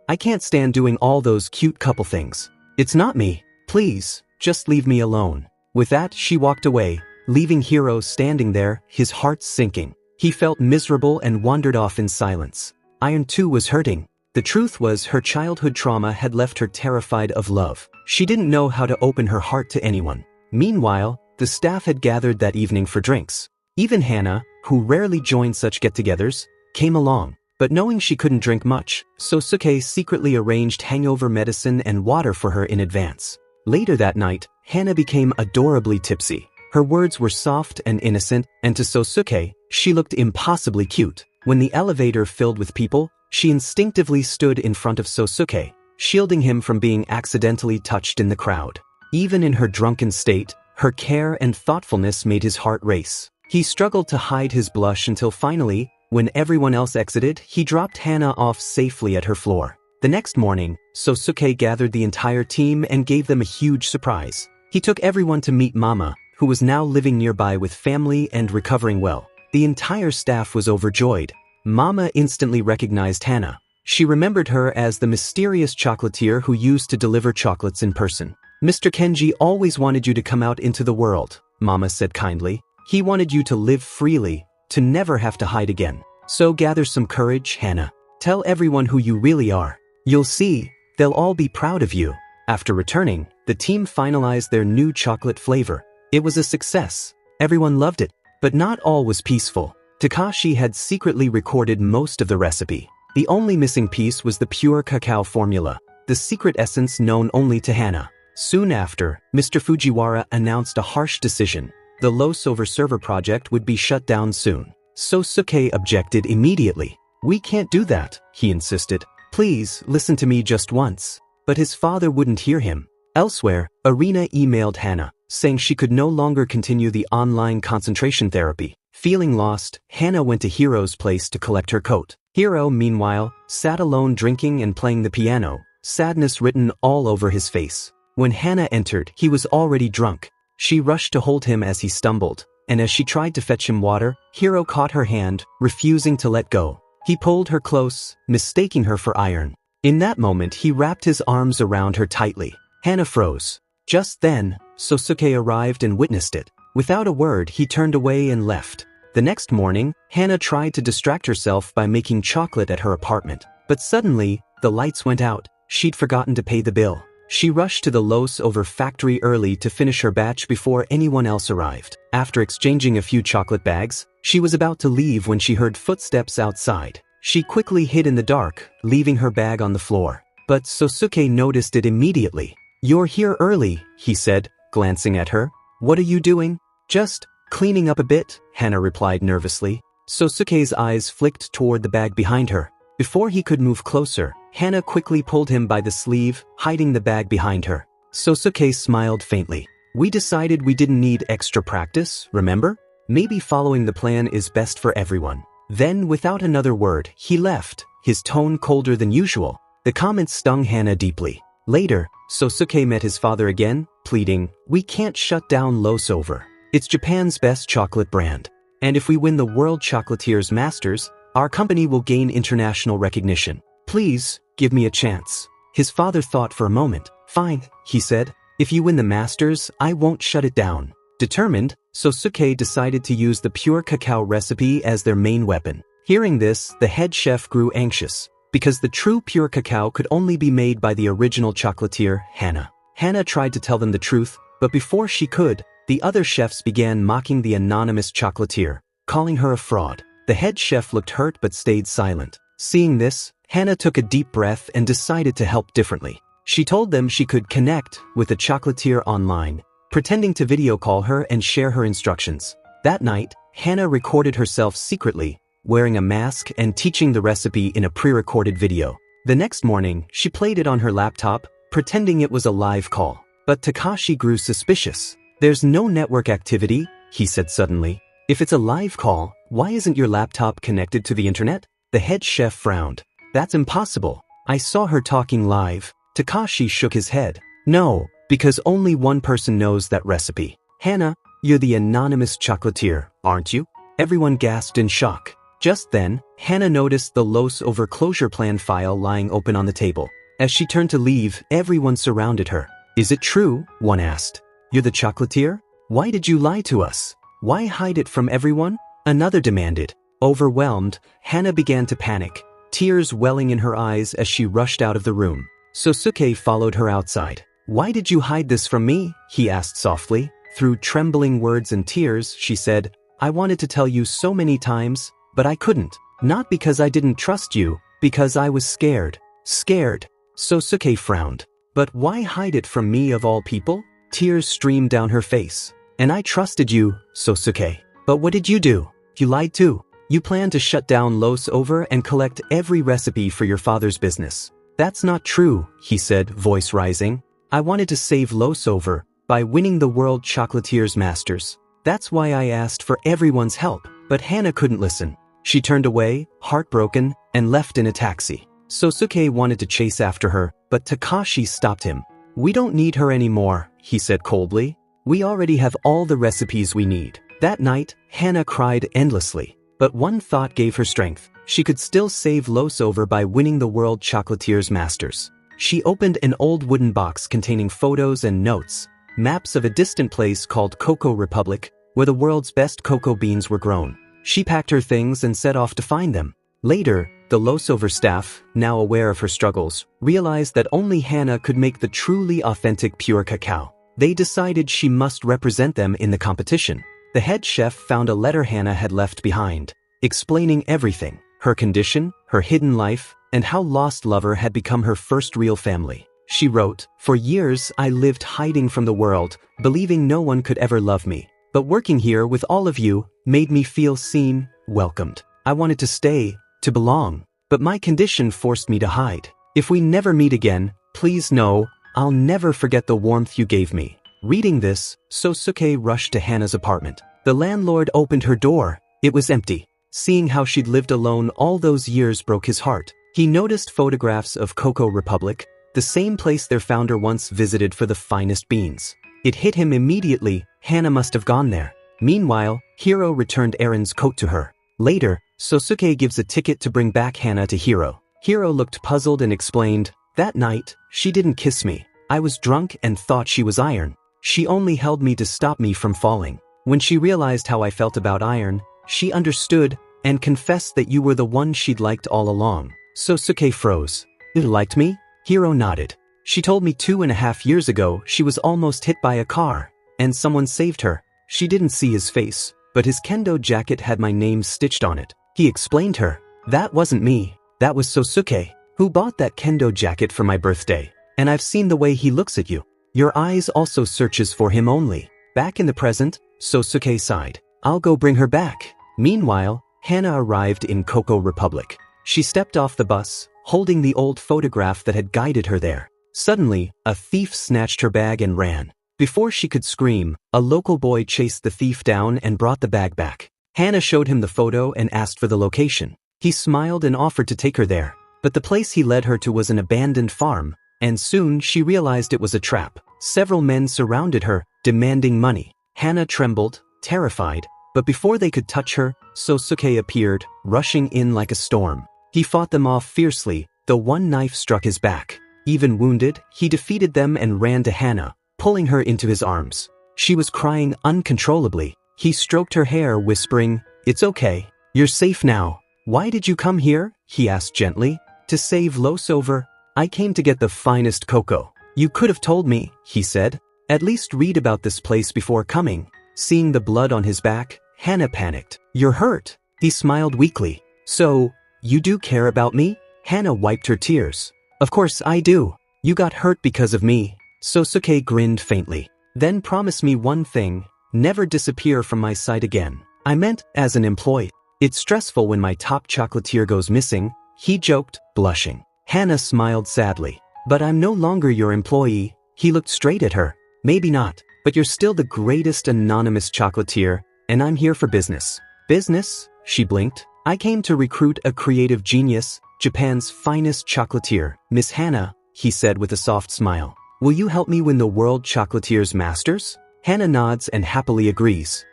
I can't stand doing all those cute couple things. It's not me. Please, just leave me alone. With that, she walked away, leaving Hiro standing there, his heart sinking. He felt miserable and wandered off in silence. Iron too was hurting. The truth was her childhood trauma had left her terrified of love. She didn't know how to open her heart to anyone. Meanwhile, the staff had gathered that evening for drinks. Even Hana, who rarely joined such get-togethers, came along. But knowing she couldn't drink much, Sosuke secretly arranged hangover medicine and water for her in advance. Later that night, Hana became adorably tipsy. Her words were soft and innocent, and to Sosuke, she looked impossibly cute. When the elevator filled with people, she instinctively stood in front of Sosuke, shielding him from being accidentally touched in the crowd. Even in her drunken state, her care and thoughtfulness made his heart race. He struggled to hide his blush until finally, when everyone else exited, he dropped Hana off safely at her floor. The next morning, Sosuke gathered the entire team and gave them a huge surprise. He took everyone to meet Mama, who was now living nearby with family and recovering well. The entire staff was overjoyed. Mama instantly recognized Hana. She remembered her as the mysterious chocolatier who used to deliver chocolates in person. Mr. Kenji always wanted you to come out into the world, Mama said kindly. He wanted you to live freely, to never have to hide again. So gather some courage, Hana. Tell everyone who you really are. You'll see, they'll all be proud of you. After returning, the team finalized their new chocolate flavor. It was a success. Everyone loved it, but not all was peaceful. Takashi had secretly recorded most of the recipe. The only missing piece was the pure cacao formula, the secret essence known only to Hana. Soon after, Mr. Fujiwara announced a harsh decision. The low silver server project would be shut down soon. Sosuke objected immediately. We can't do that, he insisted. Please, listen to me just once. But his father wouldn't hear him. Elsewhere, Arena emailed Hana, saying she could no longer continue the online concentration therapy. Feeling lost, Hana went to Hiro's place to collect her coat. Hiro, meanwhile, sat alone drinking and playing the piano, sadness written all over his face. When Hana entered, he was already drunk. She rushed to hold him as he stumbled, and as she tried to fetch him water, Hiro caught her hand, refusing to let go. He pulled her close, mistaking her for Iron. In that moment, he wrapped his arms around her tightly. Hana froze. Just then, Sosuke arrived and witnessed it. Without a word, he turned away and left. The next morning, Hana tried to distract herself by making chocolate at her apartment. But suddenly, the lights went out. She'd forgotten to pay the bill. She rushed to the Los Over factory early to finish her batch before anyone else arrived. After exchanging a few chocolate bags, she was about to leave when she heard footsteps outside. She quickly hid in the dark, leaving her bag on the floor. But Sosuke noticed it immediately. You're here early, he said, glancing at her. What are you doing? Just cleaning up a bit, Hana replied nervously. Sosuke's eyes flicked toward the bag behind her. Before he could move closer, Hana quickly pulled him by the sleeve, hiding the bag behind her. Sosuke smiled faintly. We decided we didn't need extra practice, remember? Maybe following the plan is best for everyone. Then, without another word, he left, his tone colder than usual. The comment stung Hana deeply. Later, Sosuke met his father again, pleading, "We can't shut down Losover. It's Japan's best chocolate brand. And if we win the World Chocolatiers Masters, our company will gain international recognition. Please, give me a chance." His father thought for a moment. "Fine," he said. "If you win the Masters, I won't shut it down." Determined, Sosuke decided to use the pure cacao recipe as their main weapon. Hearing this, the head chef grew anxious, because the true pure cacao could only be made by the original chocolatier, Hana. Hana tried to tell them the truth, but before she could, the other chefs began mocking the anonymous chocolatier, calling her a fraud. The head chef looked hurt but stayed silent. Seeing this, Hana took a deep breath and decided to help differently. She told them she could connect with the chocolatier online, pretending to video call her and share her instructions. That night, Hana recorded herself secretly, wearing a mask and teaching the recipe in a pre-recorded video. The next morning, she played it on her laptop, pretending it was a live call. But Takashi grew suspicious. "There's no network activity," he said suddenly. "If it's a live call, why isn't your laptop connected to the internet?" The head chef frowned. "That's impossible. I saw her talking live." Takashi shook his head. "No, because only one person knows that recipe. Hana, you're the anonymous chocolatier, aren't you?" Everyone gasped in shock. Just then, Hana noticed the Losover closure plan file lying open on the table. As she turned to leave, everyone surrounded her. "Is it true?" one asked. "You're the chocolatier? Why did you lie to us? Why hide it from everyone?" Another demanded. Overwhelmed, Hana began to panic, tears welling in her eyes as she rushed out of the room. Sosuke followed her outside. "Why did you hide this from me?" he asked softly. Through trembling words and tears, she said, "I wanted to tell you so many times, but I couldn't. Not because I didn't trust you, because I was scared." Scared. Sosuke frowned. "But why hide it from me of all people?" Tears streamed down her face. "And I trusted you, Sosuke. But what did you do? You lied too. You planned to shut down Losover and collect every recipe for your father's business." "That's not true," he said, voice rising. "I wanted to save Losover by winning the World Chocolatiers Masters. That's why I asked for everyone's help." But Hana couldn't listen. She turned away, heartbroken, and left in a taxi. Sosuke wanted to chase after her, but Takashi stopped him. "We don't need her anymore," he said coldly. "We already have all the recipes we need." That night, Hana cried endlessly. But one thought gave her strength. She could still save Losover by winning the World Chocolatiers Masters. She opened an old wooden box containing photos and notes, maps of a distant place called Cocoa Republic, where the world's best cocoa beans were grown. She packed her things and set off to find them. Later, the Losover staff, now aware of her struggles, realized that only Hana could make the truly authentic pure cacao. They decided she must represent them in the competition. The head chef found a letter Hana had left behind, explaining everything: her condition, her hidden life, and how Lost Lover had become her first real family. She wrote, "For years I lived hiding from the world, believing no one could ever love me. But working here with all of you made me feel seen, welcomed. I wanted to stay, to belong. But my condition forced me to hide. If we never meet again, please know, I'll never forget the warmth you gave me." Reading this, Sosuke rushed to Hana's apartment. The landlord opened her door. It was empty. Seeing how she'd lived alone all those years broke his heart. He noticed photographs of Cocoa Republic, the same place their founder once visited for the finest beans. It hit him immediately. Hana must have gone there. Meanwhile, Hiro returned Erin's coat to her. Later, Sosuke gives a ticket to bring back Hana to Hiro. Hiro looked puzzled and explained, "That night, she didn't kiss me. I was drunk and thought she was iron. She only held me to stop me from falling. When she realized how I felt about iron, she understood and confessed that you were the one she'd liked all along." Sosuke froze. "You liked me?" Hiro nodded. "She told me 2.5 years ago she was almost hit by a car, and someone saved her. She didn't see his face, but his kendo jacket had my name stitched on it." He explained her. "That wasn't me. That was Sosuke, who bought that kendo jacket for my birthday. And I've seen the way he looks at you. Your eyes also searches for him only." Back in the present, Sosuke sighed. "I'll go bring her back." Meanwhile, Hana arrived in Cocoa Republic. She stepped off the bus, holding the old photograph that had guided her there. Suddenly, a thief snatched her bag and ran. Before she could scream, a local boy chased the thief down and brought the bag back. Hana showed him the photo and asked for the location. He smiled and offered to take her there, but the place he led her to was an abandoned farm, and soon she realized it was a trap. Several men surrounded her, demanding money. Hana trembled, terrified, but before they could touch her, Sosuke appeared, rushing in like a storm. He fought them off fiercely, though one knife struck his back. Even wounded, he defeated them and ran to Hana, pulling her into his arms. She was crying uncontrollably. He stroked her hair, whispering, "It's okay. You're safe now." "Why did you come here?" he asked gently. "To save Losover. I came to get the finest cocoa." "You could have told me," he said. "At least read about this place before coming." Seeing the blood on his back, Hana panicked. "You're hurt." He smiled weakly. "So, you do care about me?" Hana wiped her tears. "Of course I do. You got hurt because of me." Sosuke grinned faintly. "Then promise me one thing, never disappear from my sight again." "I meant as an employee. It's stressful when my top chocolatier goes missing," he joked, blushing. Hana smiled sadly. "But I'm no longer your employee." He looked straight at her. "Maybe not, but you're still the greatest anonymous chocolatier, and I'm here for business." "Business?" she blinked. "I came to recruit a creative genius, Japan's finest chocolatier, Miss Hana," he said with a soft smile. "Will you help me win the World Chocolatier's Masters?" Hana nods and happily agrees.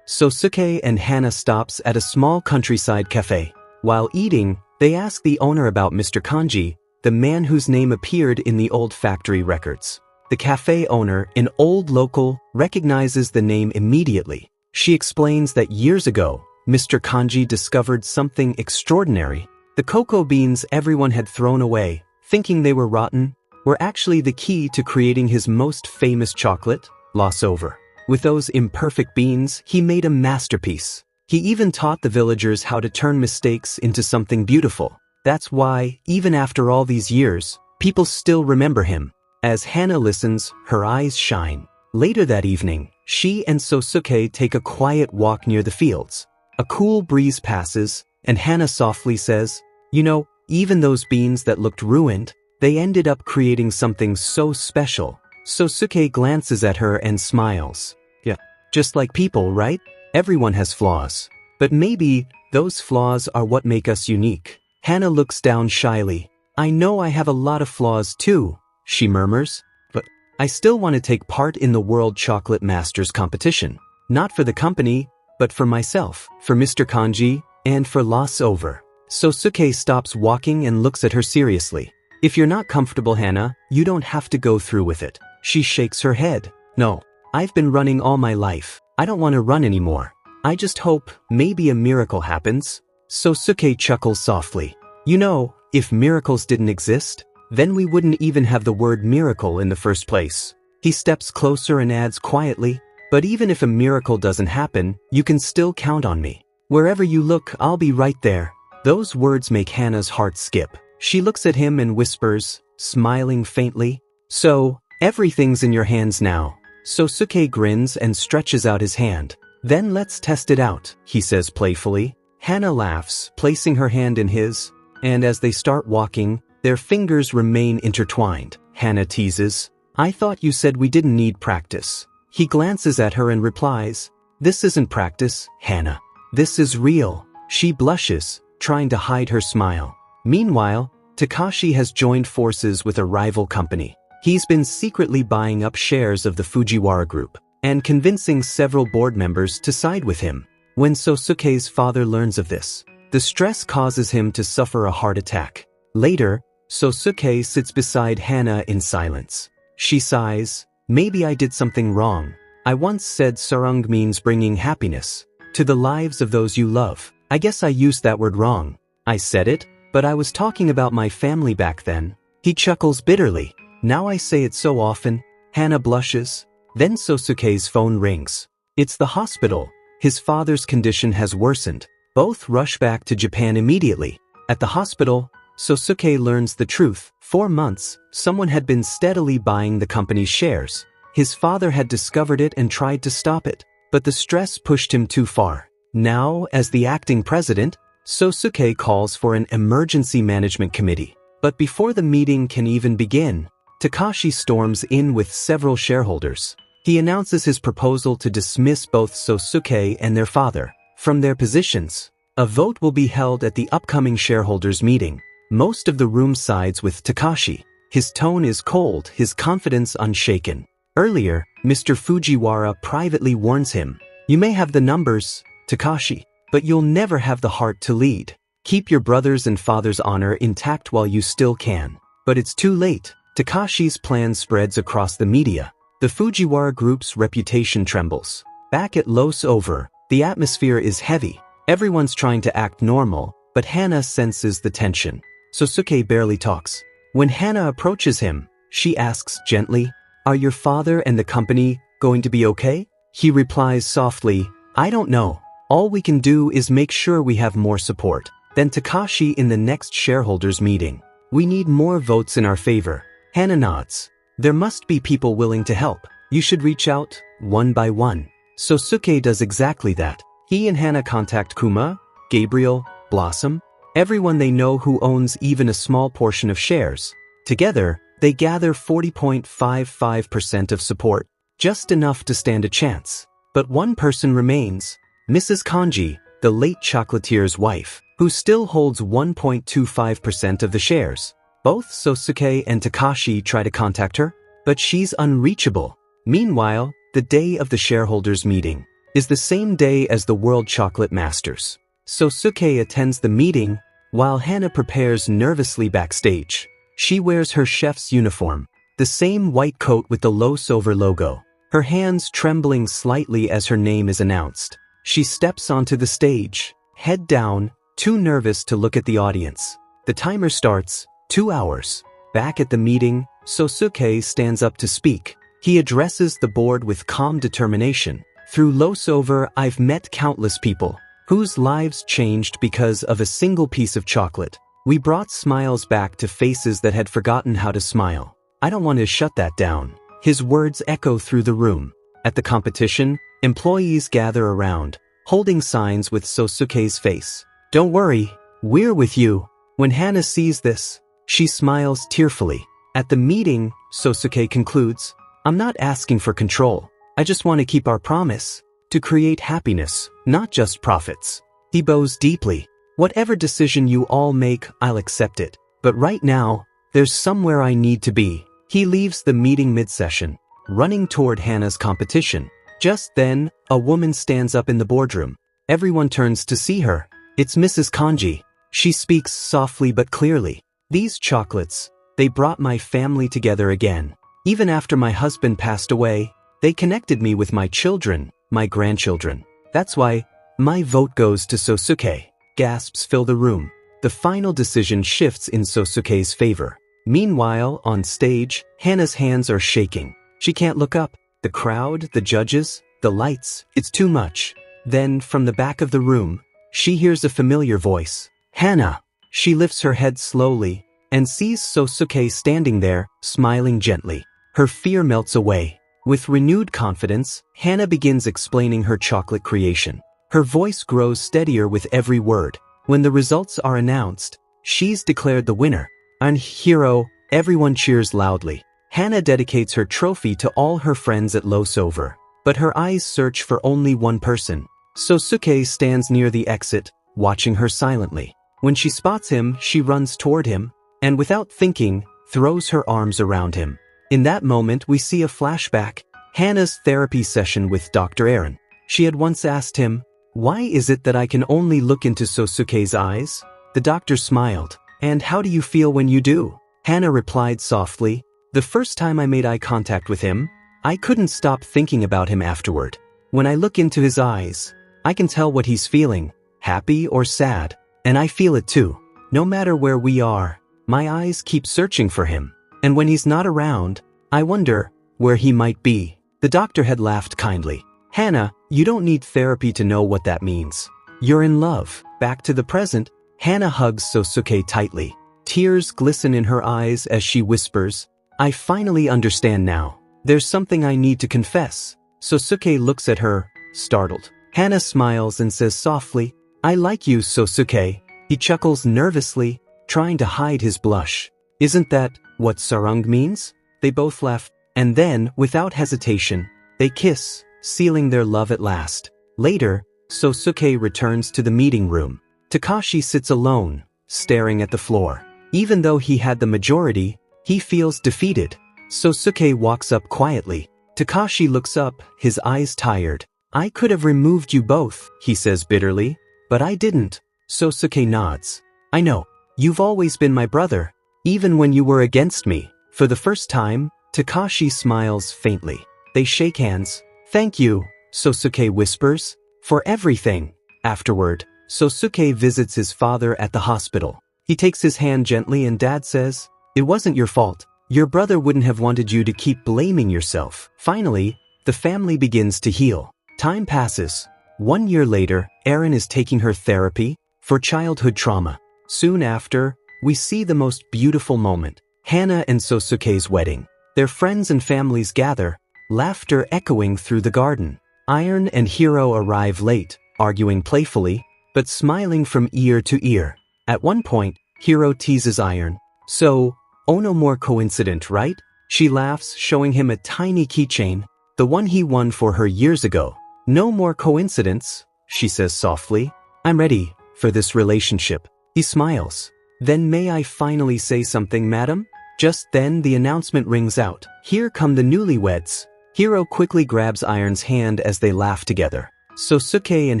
Sosuke and Hana stops at a small countryside cafe. While eating, they ask the owner about Mr. Kanji, the man whose name appeared in the old factory records. The cafe owner, an old local, recognizes the name immediately. She explains that years ago, Mr. Kanji discovered something extraordinary. The cocoa beans everyone had thrown away, thinking they were rotten, were actually the key to creating his most famous chocolate, Losover. With those imperfect beans, he made a masterpiece. He even taught the villagers how to turn mistakes into something beautiful. That's why, even after all these years, people still remember him. As Hana listens, her eyes shine. Later that evening, she and Sosuke take a quiet walk near the fields. A cool breeze passes, and Hana softly says, "You know, even those beans that looked ruined, they ended up creating something so special." Sosuke glances at her and smiles. "Yeah, just like people, right? Everyone has flaws. But maybe those flaws are what make us unique." Hana looks down shyly. "I know I have a lot of flaws too," she murmurs, "but I still want to take part in the World Chocolate Masters competition. Not for the company, but for myself, for Mr. Kanji, and for Losover." Sosuke stops walking and looks at her seriously. "If you're not comfortable, Hana, you don't have to go through with it." She shakes her head. "No, I've been running all my life. I don't want to run anymore. I just hope maybe a miracle happens." Sosuke chuckles softly. "You know, if miracles didn't exist, then we wouldn't even have the word miracle in the first place." He steps closer and adds quietly, "But even if a miracle doesn't happen, you can still count on me. Wherever you look, I'll be right there." Those words make Hana's heart skip. She looks at him and whispers, smiling faintly, "So, everything's in your hands now." Sosuke grins and stretches out his hand. "Then let's test it out," he says playfully. Hana laughs, placing her hand in his, and as they start walking, their fingers remain intertwined. Hana teases, "I thought you said we didn't need practice." He glances at her and replies, "This isn't practice, Hana. This is real." She blushes, trying to hide her smile. Meanwhile, Takashi has joined forces with a rival company. He's been secretly buying up shares of the Fujiwara Group and convincing several board members to side with him. When Sosuke's father learns of this, the stress causes him to suffer a heart attack. Later, Sosuke sits beside Hana in silence. She sighs, "Maybe I did something wrong. I once said sarung means bringing happiness to the lives of those you love. I guess I used that word wrong. I said it, but I was talking about my family back then." He chuckles bitterly. "Now I say it so often." Hana blushes. Then Sosuke's phone rings. It's the hospital. His father's condition has worsened. Both rush back to Japan immediately. At the hospital, Sosuke learns the truth. 4 months, someone had been steadily buying the company's shares. His father had discovered it and tried to stop it, but the stress pushed him too far. Now, as the acting president, Sosuke calls for an emergency management committee. But before the meeting can even begin, Takashi storms in with several shareholders. He announces his proposal to dismiss both Sosuke and their father from their positions. A vote will be held at the upcoming shareholders' meeting. Most of the room sides with Takashi. His tone is cold, his confidence unshaken. Earlier, Mr. Fujiwara privately warns him, "You may have the numbers, Takashi, but you'll never have the heart to lead. Keep your brother's and father's honor intact while you still can." But it's too late. Takashi's plan spreads across the media. The Fujiwara group's reputation trembles. Back at Los Over, the atmosphere is heavy. Everyone's trying to act normal, but Hana senses the tension. Sosuke barely talks. When Hana approaches him, she asks gently, "Are your father and the company going to be okay?" He replies softly, "I don't know. All we can do is make sure we have more support." Then Takashi in the next shareholders meeting. "We need more votes in our favor." Hana nods. "There must be people willing to help. You should reach out, one by one." Sosuke does exactly that. He and Hana contact Kuma, Gabriel, Blossom, everyone they know who owns even a small portion of shares. Together, they gather 40.55% of support, just enough to stand a chance. But one person remains, Mrs. Kanji, the late chocolatier's wife, who still holds 1.25% of the shares. Both Sosuke and Takashi try to contact her, but she's unreachable. Meanwhile, the day of the shareholders' meeting is the same day as the World Chocolate Masters. Sosuke attends the meeting, while Hana prepares nervously backstage. She wears her chef's uniform, the same white coat with the Los Over logo, her hands trembling slightly as her name is announced. She steps onto the stage, head down, too nervous to look at the audience. The timer starts, 2 hours. Back at the meeting, Sosuke stands up to speak. He addresses the board with calm determination. "Through Los Over, I've met countless people whose lives changed because of a single piece of chocolate. We brought smiles back to faces that had forgotten how to smile. I don't want to shut that down." His words echo through the room. At the competition, employees gather around, holding signs with Sosuke's face. "Don't worry, we're with you." When Hana sees this, she smiles tearfully. At the meeting, Sosuke concludes, "I'm not asking for control. I just want to keep our promise to create happiness, not just profits." He bows deeply. "Whatever decision you all make, I'll accept it. But right now, there's somewhere I need to be." He leaves the meeting mid-session, running toward Hana's competition. Just then, a woman stands up in the boardroom. Everyone turns to see her. It's Mrs. Kanji. She speaks softly but clearly. "These chocolates, they brought my family together again. Even after my husband passed away, they connected me with my children, my grandchildren. That's why my vote goes to Sosuke." Gasps fill the room. The final decision shifts in Sosuke's favor. Meanwhile, on stage, Hana's hands are shaking. She can't look up. The crowd, the judges, the lights, it's too much. Then, from the back of the room, she hears a familiar voice. "Hana!" She lifts her head slowly and sees Sosuke standing there, smiling gently. Her fear melts away. With renewed confidence, Hana begins explaining her chocolate creation. Her voice grows steadier with every word. When the results are announced, she's declared the winner. "An hero," everyone cheers loudly. Hana dedicates her trophy to all her friends at Los Over, but her eyes search for only one person. Sosuke stands near the exit, watching her silently. When she spots him, she runs toward him, and without thinking, throws her arms around him. In that moment, we see a flashback, Hana's therapy session with Dr. Aaron. She had once asked him, "Why is it that I can only look into Sosuke's eyes?" The doctor smiled. "And how do you feel when you do?" Hana replied softly, "The first time I made eye contact with him, I couldn't stop thinking about him afterward. When I look into his eyes, I can tell what he's feeling, happy or sad, and I feel it too. No matter where we are, my eyes keep searching for him. And when he's not around, I wonder where he might be." The doctor had laughed kindly. "Hana, you don't need therapy to know what that means. You're in love." Back to the present, Hana hugs Sosuke tightly. Tears glisten in her eyes as she whispers, "I finally understand now. There's something I need to confess." Sosuke looks at her, startled. Hana smiles and says softly, "I like you, Sosuke." He chuckles nervously, trying to hide his blush. "Isn't that what sarung means?" They both laugh, and then, without hesitation, they kiss, sealing their love at last. Later, Sosuke returns to the meeting room. Takashi sits alone, staring at the floor. Even though he had the majority, He feels defeated. Sosuke walks up quietly. Takashi looks up, his eyes tired. I could have removed you both, he says bitterly. But I didn't. Sosuke nods. I know. You've always been my brother, even when you were against me. For the first time, Takashi smiles faintly. They shake hands. Thank you, Sosuke whispers, for everything. Afterward, Sosuke visits his father at the hospital. He takes his hand gently and Dad says, "It wasn't your fault. Your brother wouldn't have wanted you to keep blaming yourself." Finally, the family begins to heal. Time passes. 1 year later, Erin is taking her therapy for childhood trauma. Soon after, we see the most beautiful moment, Hana and Sosuke's wedding. Their friends and families gather, laughter echoing through the garden. Iron and Hiro arrive late, arguing playfully, but smiling from ear to ear. At one point, Hiro teases Iron. So, oh, no more coincident, right? She laughs, showing him a tiny keychain, the one he won for her years ago. No more coincidence, she says softly. I'm ready for this relationship. He smiles. Then may I finally say something, madam? Just then the announcement rings out. Here come the newlyweds. Hiro quickly grabs Iron's hand as they laugh together. Sosuke and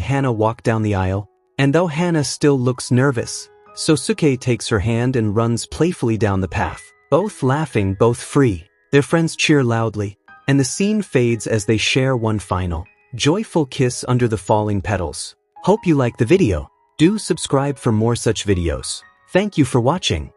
Hana walk down the aisle, and though Hana still looks nervous, Sosuke takes her hand and runs playfully down the path. Both laughing, both free. Their friends cheer loudly, and the scene fades as they share one final, joyful kiss under the falling petals. Hope you like the video. Do subscribe for more such videos. Thank you for watching.